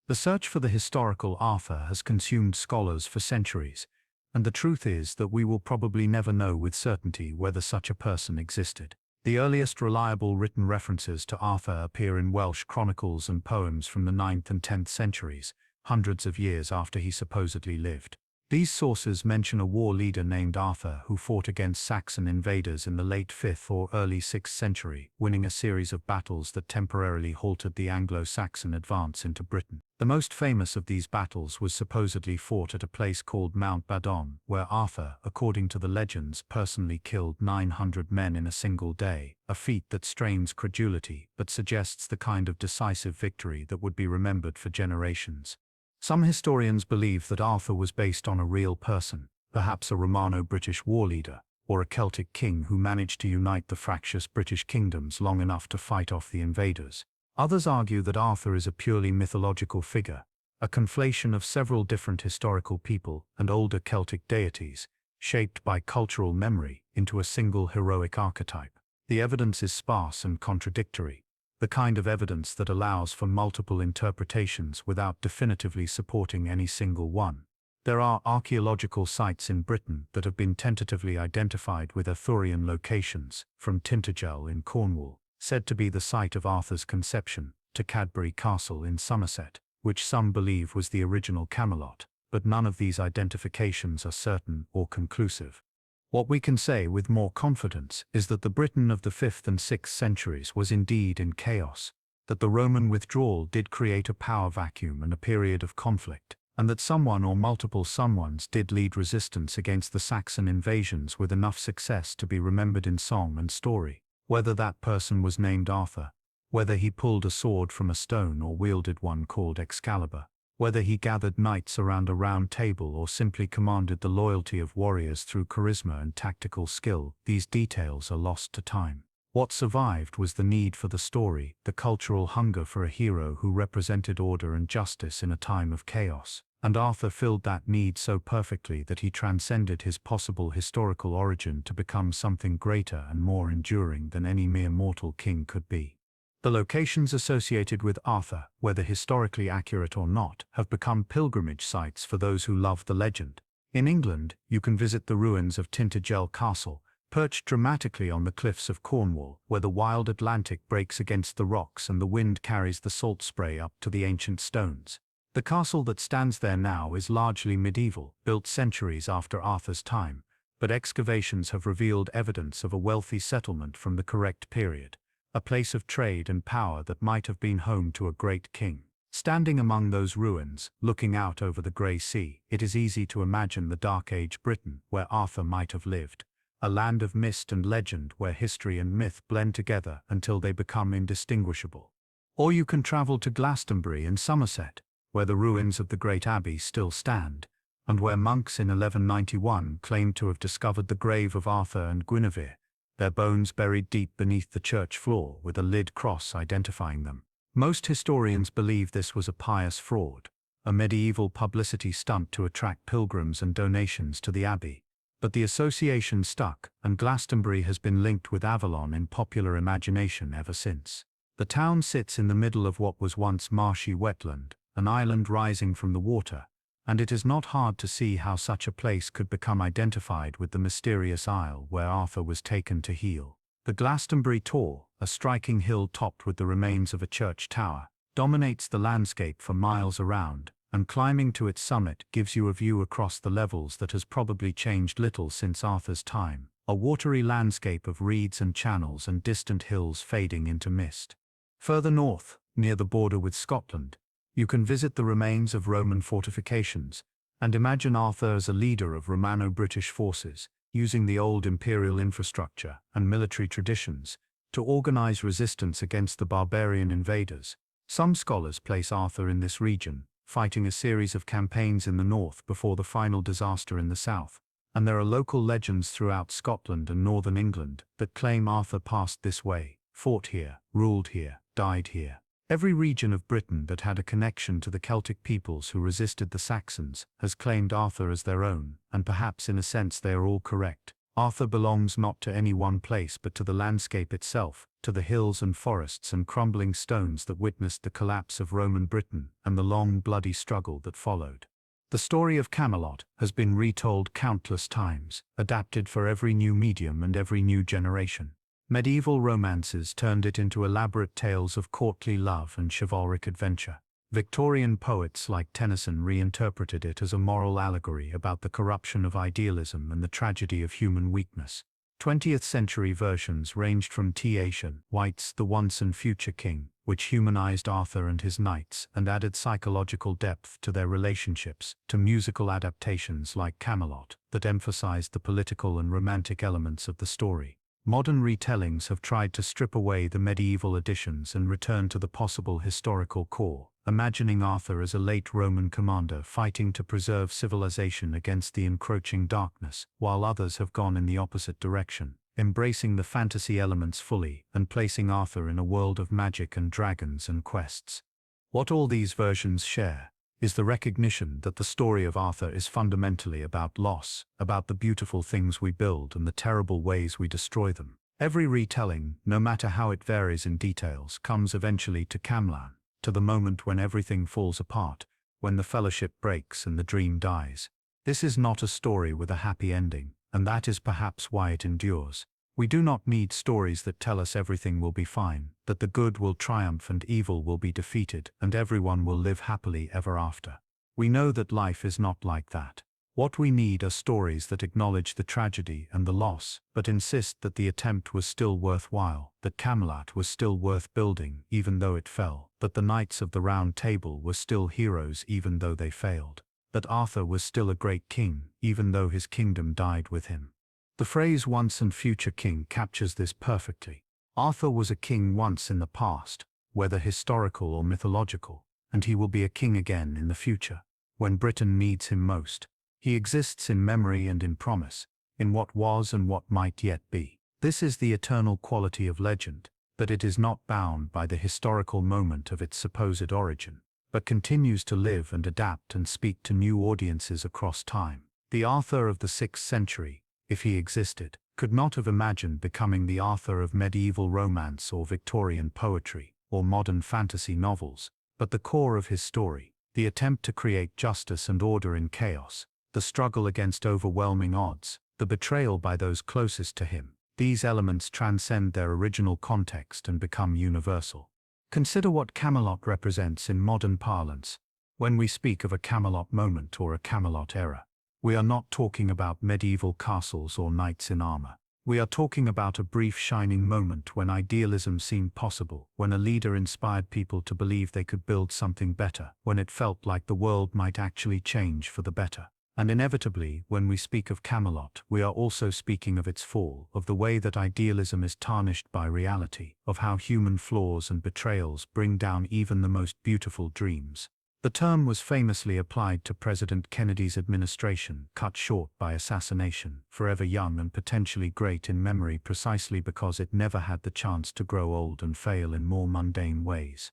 The search for the historical Arthur has consumed scholars for centuries, and the truth is that we will probably never know with certainty whether such a person existed. The earliest reliable written references to Arthur appear in Welsh chronicles and poems from the 9th and 10th centuries, hundreds of years after he supposedly lived. These sources mention a war leader named Arthur who fought against Saxon invaders in the late 5th or early 6th century, winning a series of battles that temporarily halted the Anglo-Saxon advance into Britain. The most famous of these battles was supposedly fought at a place called Mount Badon, where Arthur, according to the legends, personally killed 900 men in a single day, a feat that strains credulity but suggests the kind of decisive victory that would be remembered for generations. Some historians believe that Arthur was based on a real person, perhaps a Romano-British war leader, or a Celtic king who managed to unite the fractious British kingdoms long enough to fight off the invaders. Others argue that Arthur is a purely mythological figure, a conflation of several different historical people and older Celtic deities, shaped by cultural memory into a single heroic archetype. The evidence is sparse and contradictory, the kind of evidence that allows for multiple interpretations without definitively supporting any single one. There are archaeological sites in Britain that have been tentatively identified with Arthurian locations, from Tintagel in Cornwall, said to be the site of Arthur's conception, to Cadbury Castle in Somerset, which some believe was the original Camelot, but none of these identifications are certain or conclusive. What we can say with more confidence is that the Britain of the 5th and 6th centuries was indeed in chaos, that the Roman withdrawal did create a power vacuum and a period of conflict, and that someone or multiple someones did lead resistance against the Saxon invasions with enough success to be remembered in song and story. Whether that person was named Arthur, whether he pulled a sword from a stone or wielded one called Excalibur, whether he gathered knights around a round table or simply commanded the loyalty of warriors through charisma and tactical skill, these details are lost to time. What survived was the need for the story, the cultural hunger for a hero who represented order and justice in a time of chaos. And Arthur filled that need so perfectly that he transcended his possible historical origin to become something greater and more enduring than any mere mortal king could be. The locations associated with Arthur, whether historically accurate or not, have become pilgrimage sites for those who love the legend. In England, you can visit the ruins of Tintagel Castle, perched dramatically on the cliffs of Cornwall, where the wild Atlantic breaks against the rocks and the wind carries the salt spray up to the ancient stones. The castle that stands there now is largely medieval, built centuries after Arthur's time, but excavations have revealed evidence of a wealthy settlement from the correct period, a place of trade and power that might have been home to a great king. Standing among those ruins, looking out over the grey sea, it is easy to imagine the Dark Age Britain where Arthur might have lived, a land of mist and legend where history and myth blend together until they become indistinguishable. Or you can travel to Glastonbury in Somerset, where the ruins of the great abbey still stand, and where monks in 1191 claimed to have discovered the grave of Arthur and Guinevere, their bones buried deep beneath the church floor with a lead cross identifying them. Most historians believe this was a pious fraud, a medieval publicity stunt to attract pilgrims and donations to the abbey. But the association stuck, and Glastonbury has been linked with Avalon in popular imagination ever since. The town sits in the middle of what was once marshy wetland, an island rising from the water, and it is not hard to see how such a place could become identified with the mysterious isle where Arthur was taken to heal. The Glastonbury Tor, a striking hill topped with the remains of a church tower, dominates the landscape for miles around, and climbing to its summit gives you a view across the levels that has probably changed little since Arthur's time, a watery landscape of reeds and channels and distant hills fading into mist. Further north, near the border with Scotland, you can visit the remains of Roman fortifications, and imagine Arthur as a leader of Romano-British forces, using the old imperial infrastructure and military traditions to organize resistance against the barbarian invaders. Some scholars place Arthur in this region, fighting a series of campaigns in the north before the final disaster in the south, and there are local legends throughout Scotland and northern England that claim Arthur passed this way, fought here, ruled here, died here. Every region of Britain that had a connection to the Celtic peoples who resisted the Saxons has claimed Arthur as their own, and perhaps in a sense they are all correct. Arthur belongs not to any one place but to the landscape itself, to the hills and forests and crumbling stones that witnessed the collapse of Roman Britain and the long bloody struggle that followed. The story of Camelot has been retold countless times, adapted for every new medium and every new generation. Medieval romances turned it into elaborate tales of courtly love and chivalric adventure. Victorian poets like Tennyson reinterpreted it as a moral allegory about the corruption of idealism and the tragedy of human weakness. 20th century versions ranged from T.H. White's The Once and Future King, which humanized Arthur and his knights and added psychological depth to their relationships, to musical adaptations like Camelot that emphasized the political and romantic elements of the story. Modern retellings have tried to strip away the medieval additions and return to the possible historical core, imagining Arthur as a late Roman commander fighting to preserve civilization against the encroaching darkness, while others have gone in the opposite direction, embracing the fantasy elements fully and placing Arthur in a world of magic and dragons and quests. What all these versions share is the recognition that the story of Arthur is fundamentally about loss, about the beautiful things we build and the terrible ways we destroy them. Every retelling, no matter how it varies in details, comes eventually to Camelot, to the moment when everything falls apart, when the fellowship breaks and the dream dies. This is not a story with a happy ending, and that is perhaps why it endures. We do not need stories that tell us everything will be fine, that the good will triumph and evil will be defeated, and everyone will live happily ever after. We know that life is not like that. What we need are stories that acknowledge the tragedy and the loss, but insist that the attempt was still worthwhile, that Camelot was still worth building even though it fell, that the Knights of the Round Table were still heroes even though they failed, that Arthur was still a great king even though his kingdom died with him. The phrase once and future king captures this perfectly. Arthur was a king once in the past, whether historical or mythological, and he will be a king again in the future, when Britain needs him most. He exists in memory and in promise, in what was and what might yet be. This is the eternal quality of legend, that it is not bound by the historical moment of its supposed origin, but continues to live and adapt and speak to new audiences across time. The Arthur of the 6th century, if he existed, could not have imagined becoming the Arthur of medieval romance or Victorian poetry or modern fantasy novels, but the core of his story, the attempt to create justice and order in chaos, the struggle against overwhelming odds, the betrayal by those closest to him, these elements transcend their original context and become universal. Consider what Camelot represents in modern parlance. When we speak of a Camelot moment or a Camelot era, we are not talking about medieval castles or knights in armor. We are talking about a brief shining moment when idealism seemed possible, when a leader inspired people to believe they could build something better, when it felt like the world might actually change for the better. And inevitably, when we speak of Camelot, we are also speaking of its fall, of the way that idealism is tarnished by reality, of how human flaws and betrayals bring down even the most beautiful dreams. The term was famously applied to President Kennedy's administration, cut short by assassination, forever young and potentially great in memory precisely because it never had the chance to grow old and fail in more mundane ways.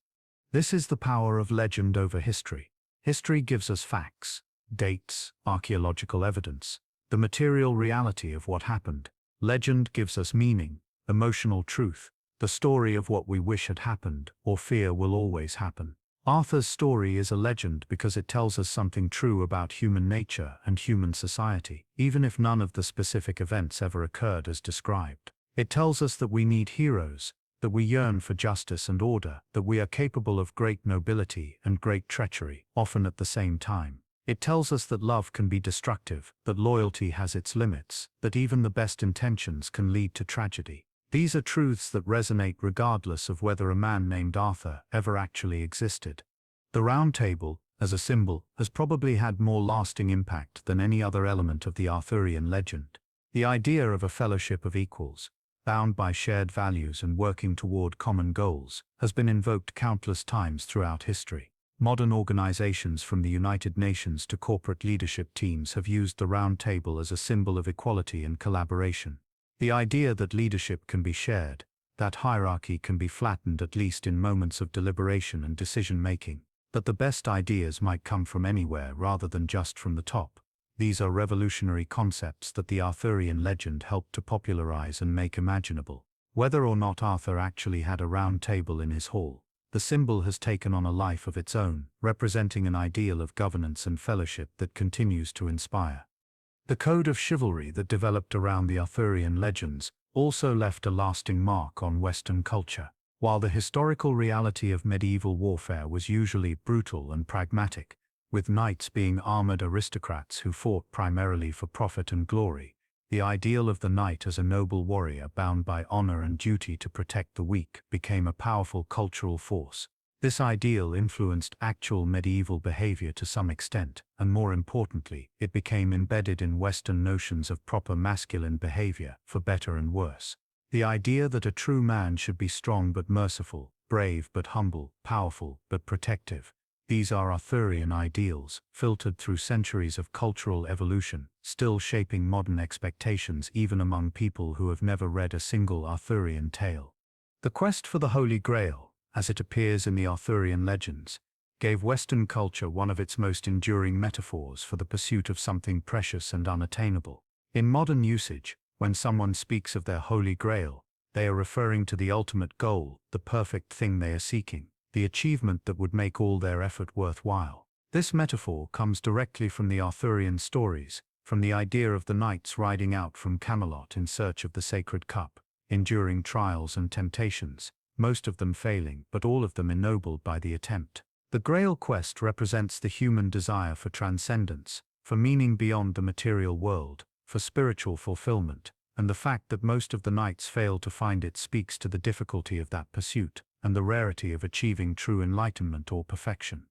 This is the power of legend over history. History gives us facts, dates, archaeological evidence, the material reality of what happened. Legend gives us meaning, emotional truth, the story of what we wish had happened or fear will always happen. Arthur's story is a legend because it tells us something true about human nature and human society, even if none of the specific events ever occurred as described. It tells us that we need heroes, that we yearn for justice and order, that we are capable of great nobility and great treachery, often at the same time. It tells us that love can be destructive, that loyalty has its limits, that even the best intentions can lead to tragedy. These are truths that resonate regardless of whether a man named Arthur ever actually existed. The Round Table, as a symbol, has probably had more lasting impact than any other element of the Arthurian legend. The idea of a fellowship of equals, bound by shared values and working toward common goals, has been invoked countless times throughout history. Modern organizations from the United Nations to corporate leadership teams have used the Round Table as a symbol of equality and collaboration. The idea that leadership can be shared, that hierarchy can be flattened at least in moments of deliberation and decision-making, that the best ideas might come from anywhere rather than just from the top. These are revolutionary concepts that the Arthurian legend helped to popularize and make imaginable. Whether or not Arthur actually had a round table in his hall, the symbol has taken on a life of its own, representing an ideal of governance and fellowship that continues to inspire. The code of chivalry that developed around the Arthurian legends also left a lasting mark on Western culture. While the historical reality of medieval warfare was usually brutal and pragmatic, with knights being armored aristocrats who fought primarily for profit and glory, the ideal of the knight as a noble warrior bound by honor and duty to protect the weak became a powerful cultural force. This ideal influenced actual medieval behavior to some extent, and more importantly, it became embedded in Western notions of proper masculine behavior, for better and worse. The idea that a true man should be strong but merciful, brave but humble, powerful but protective. These are Arthurian ideals, filtered through centuries of cultural evolution, still shaping modern expectations even among people who have never read a single Arthurian tale. The quest for the Holy Grail, as it appears in the Arthurian legends, gave Western culture one of its most enduring metaphors for the pursuit of something precious and unattainable. In modern usage, when someone speaks of their Holy Grail, they are referring to the ultimate goal, the perfect thing they are seeking, the achievement that would make all their effort worthwhile. This metaphor comes directly from the Arthurian stories, from the idea of the knights riding out from Camelot in search of the sacred cup, enduring trials and temptations, most of them failing but all of them ennobled by the attempt. The Grail quest represents the human desire for transcendence, for meaning beyond the material world, for spiritual fulfillment, and the fact that most of the knights fail to find it speaks to the difficulty of that pursuit, and the rarity of achieving true enlightenment or perfection.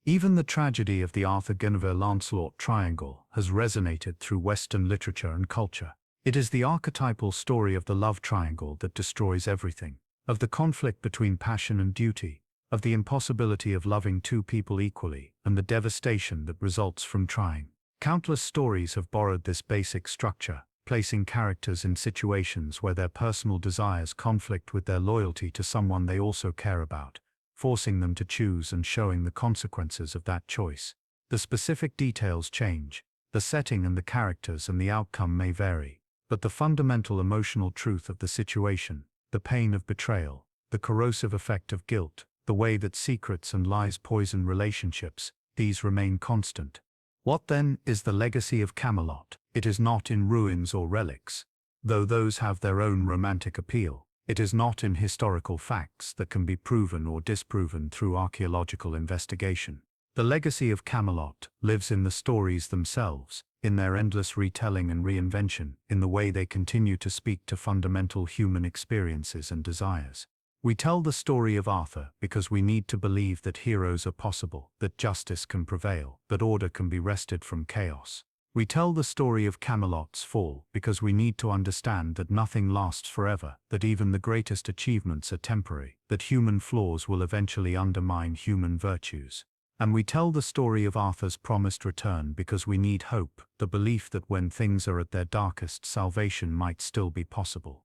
Even the tragedy of the Arthur Guinevere-Lancelot triangle has resonated through Western literature and culture. It is the archetypal story of the love triangle that destroys everything, of the conflict between passion and duty, of the impossibility of loving two people equally, and the devastation that results from trying. Countless stories have borrowed this basic structure, placing characters in situations where their personal desires conflict with their loyalty to someone they also care about, forcing them to choose and showing the consequences of that choice. The specific details change, the setting and the characters and the outcome may vary, but the fundamental emotional truth of the situation, the pain of betrayal, the corrosive effect of guilt, the way that secrets and lies poison relationships, these remain constant. What then is the legacy of Camelot? It is not in ruins or relics. Though those have their own romantic appeal, it is not in historical facts that can be proven or disproven through archaeological investigation. The legacy of Camelot lives in the stories themselves, in their endless retelling and reinvention, in the way they continue to speak to fundamental human experiences and desires. We tell the story of Arthur because we need to believe that heroes are possible, that justice can prevail, that order can be wrested from chaos. We tell the story of Camelot's fall because we need to understand that nothing lasts forever, that even the greatest achievements are temporary, that human flaws will eventually undermine human virtues. And we tell the story of Arthur's promised return because we need hope, the belief that when things are at their darkest, salvation might still be possible.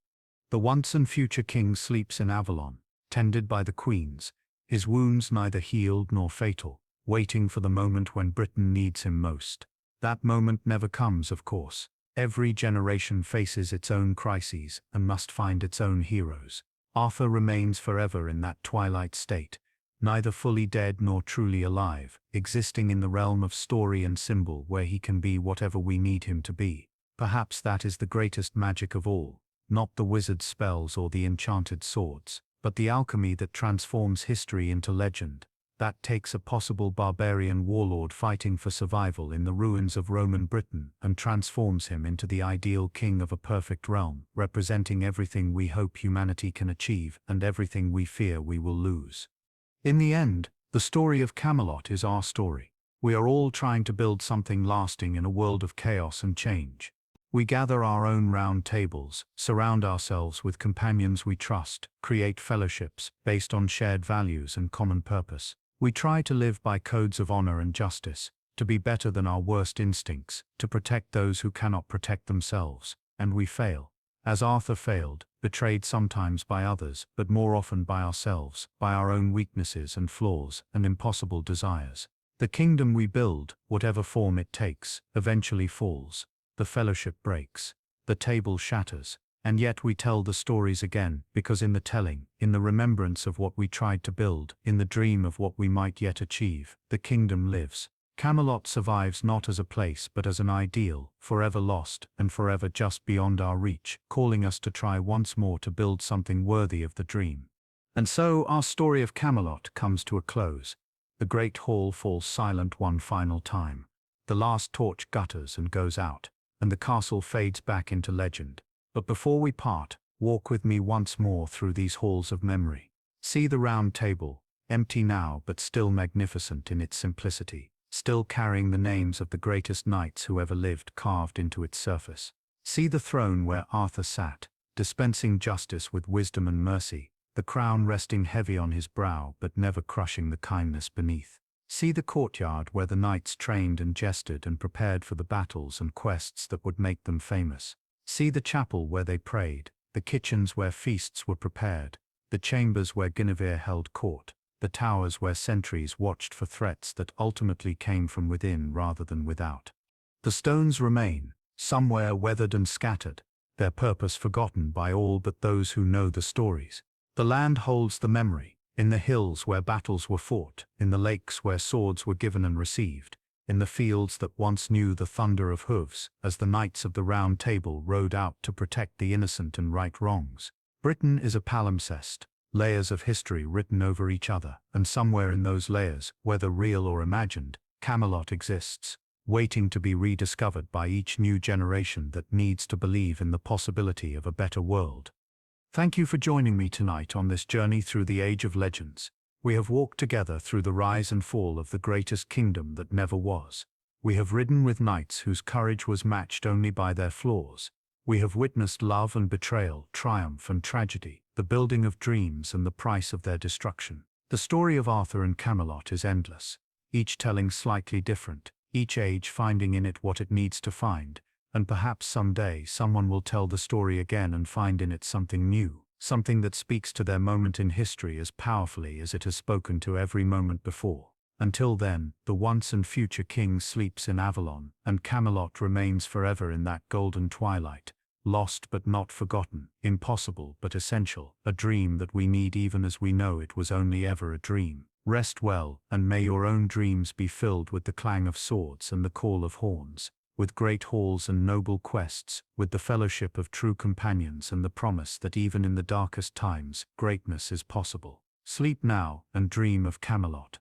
The once and future king sleeps in Avalon, tended by the queens, his wounds neither healed nor fatal, waiting for the moment when Britain needs him most. That moment never comes, of course. Every generation faces its own crises and must find its own heroes. Arthur remains forever in that twilight state, neither fully dead nor truly alive, existing in the realm of story and symbol where he can be whatever we need him to be. Perhaps that is the greatest magic of all, not the wizard's spells or the enchanted swords, but the alchemy that transforms history into legend, that takes a possible barbarian warlord fighting for survival in the ruins of Roman Britain and transforms him into the ideal king of a perfect realm, representing everything we hope humanity can achieve and everything we fear we will lose. In the end, the story of Camelot is our story. We are all trying to build something lasting in a world of chaos and change. We gather our own round tables, surround ourselves with companions we trust, create fellowships based on shared values and common purpose. We try to live by codes of honor and justice, to be better than our worst instincts, to protect those who cannot protect themselves, and we fail. As Arthur failed, betrayed sometimes by others, but more often by ourselves, by our own weaknesses and flaws and impossible desires. The kingdom we build, whatever form it takes, eventually falls. The fellowship breaks. The table shatters. And yet we tell the stories again, because in the telling, in the remembrance of what we tried to build, in the dream of what we might yet achieve, the kingdom lives. Camelot survives not as a place but as an ideal, forever lost and forever just beyond our reach, calling us to try once more to build something worthy of the dream. And so our story of Camelot comes to a close. The great hall falls silent one final time. The last torch gutters and goes out, and the castle fades back into legend. But before we part, walk with me once more through these halls of memory. See the round table, empty now but still magnificent in its simplicity, still carrying the names of the greatest knights who ever lived carved into its surface. See the throne where Arthur sat, dispensing justice with wisdom and mercy, the crown resting heavy on his brow but never crushing the kindness beneath. See the courtyard where the knights trained and jested and prepared for the battles and quests that would make them famous. See the chapel where they prayed, the kitchens where feasts were prepared, the chambers where Guinevere held court, the towers where sentries watched for threats that ultimately came from within rather than without. The stones remain, somewhere weathered and scattered, their purpose forgotten by all but those who know the stories. The land holds the memory, in the hills where battles were fought, in the lakes where swords were given and received, in the fields that once knew the thunder of hooves, as the knights of the Round Table rode out to protect the innocent and right wrongs. Britain is a palimpsest, layers of history written over each other, and somewhere in those layers, whether real or imagined, Camelot exists, waiting to be rediscovered by each new generation that needs to believe in the possibility of a better world. Thank you for joining me tonight on this journey through the Age of Legends. We have walked together through the rise and fall of the greatest kingdom that never was. We have ridden with knights whose courage was matched only by their flaws. We have witnessed love and betrayal, triumph and tragedy, the building of dreams and the price of their destruction. The story of Arthur and Camelot is endless, each telling slightly different, each age finding in it what it needs to find, and perhaps someday someone will tell the story again and find in it something new, something that speaks to their moment in history as powerfully as it has spoken to every moment before. Until then, the once and future king sleeps in Avalon, and Camelot remains forever in that golden twilight, lost but not forgotten, impossible but essential, a dream that we need even as we know it was only ever a dream. Rest well, and may your own dreams be filled with the clang of swords and the call of horns, with great halls and noble quests, with the fellowship of true companions and the promise that even in the darkest times, greatness is possible. Sleep now and dream of Camelot.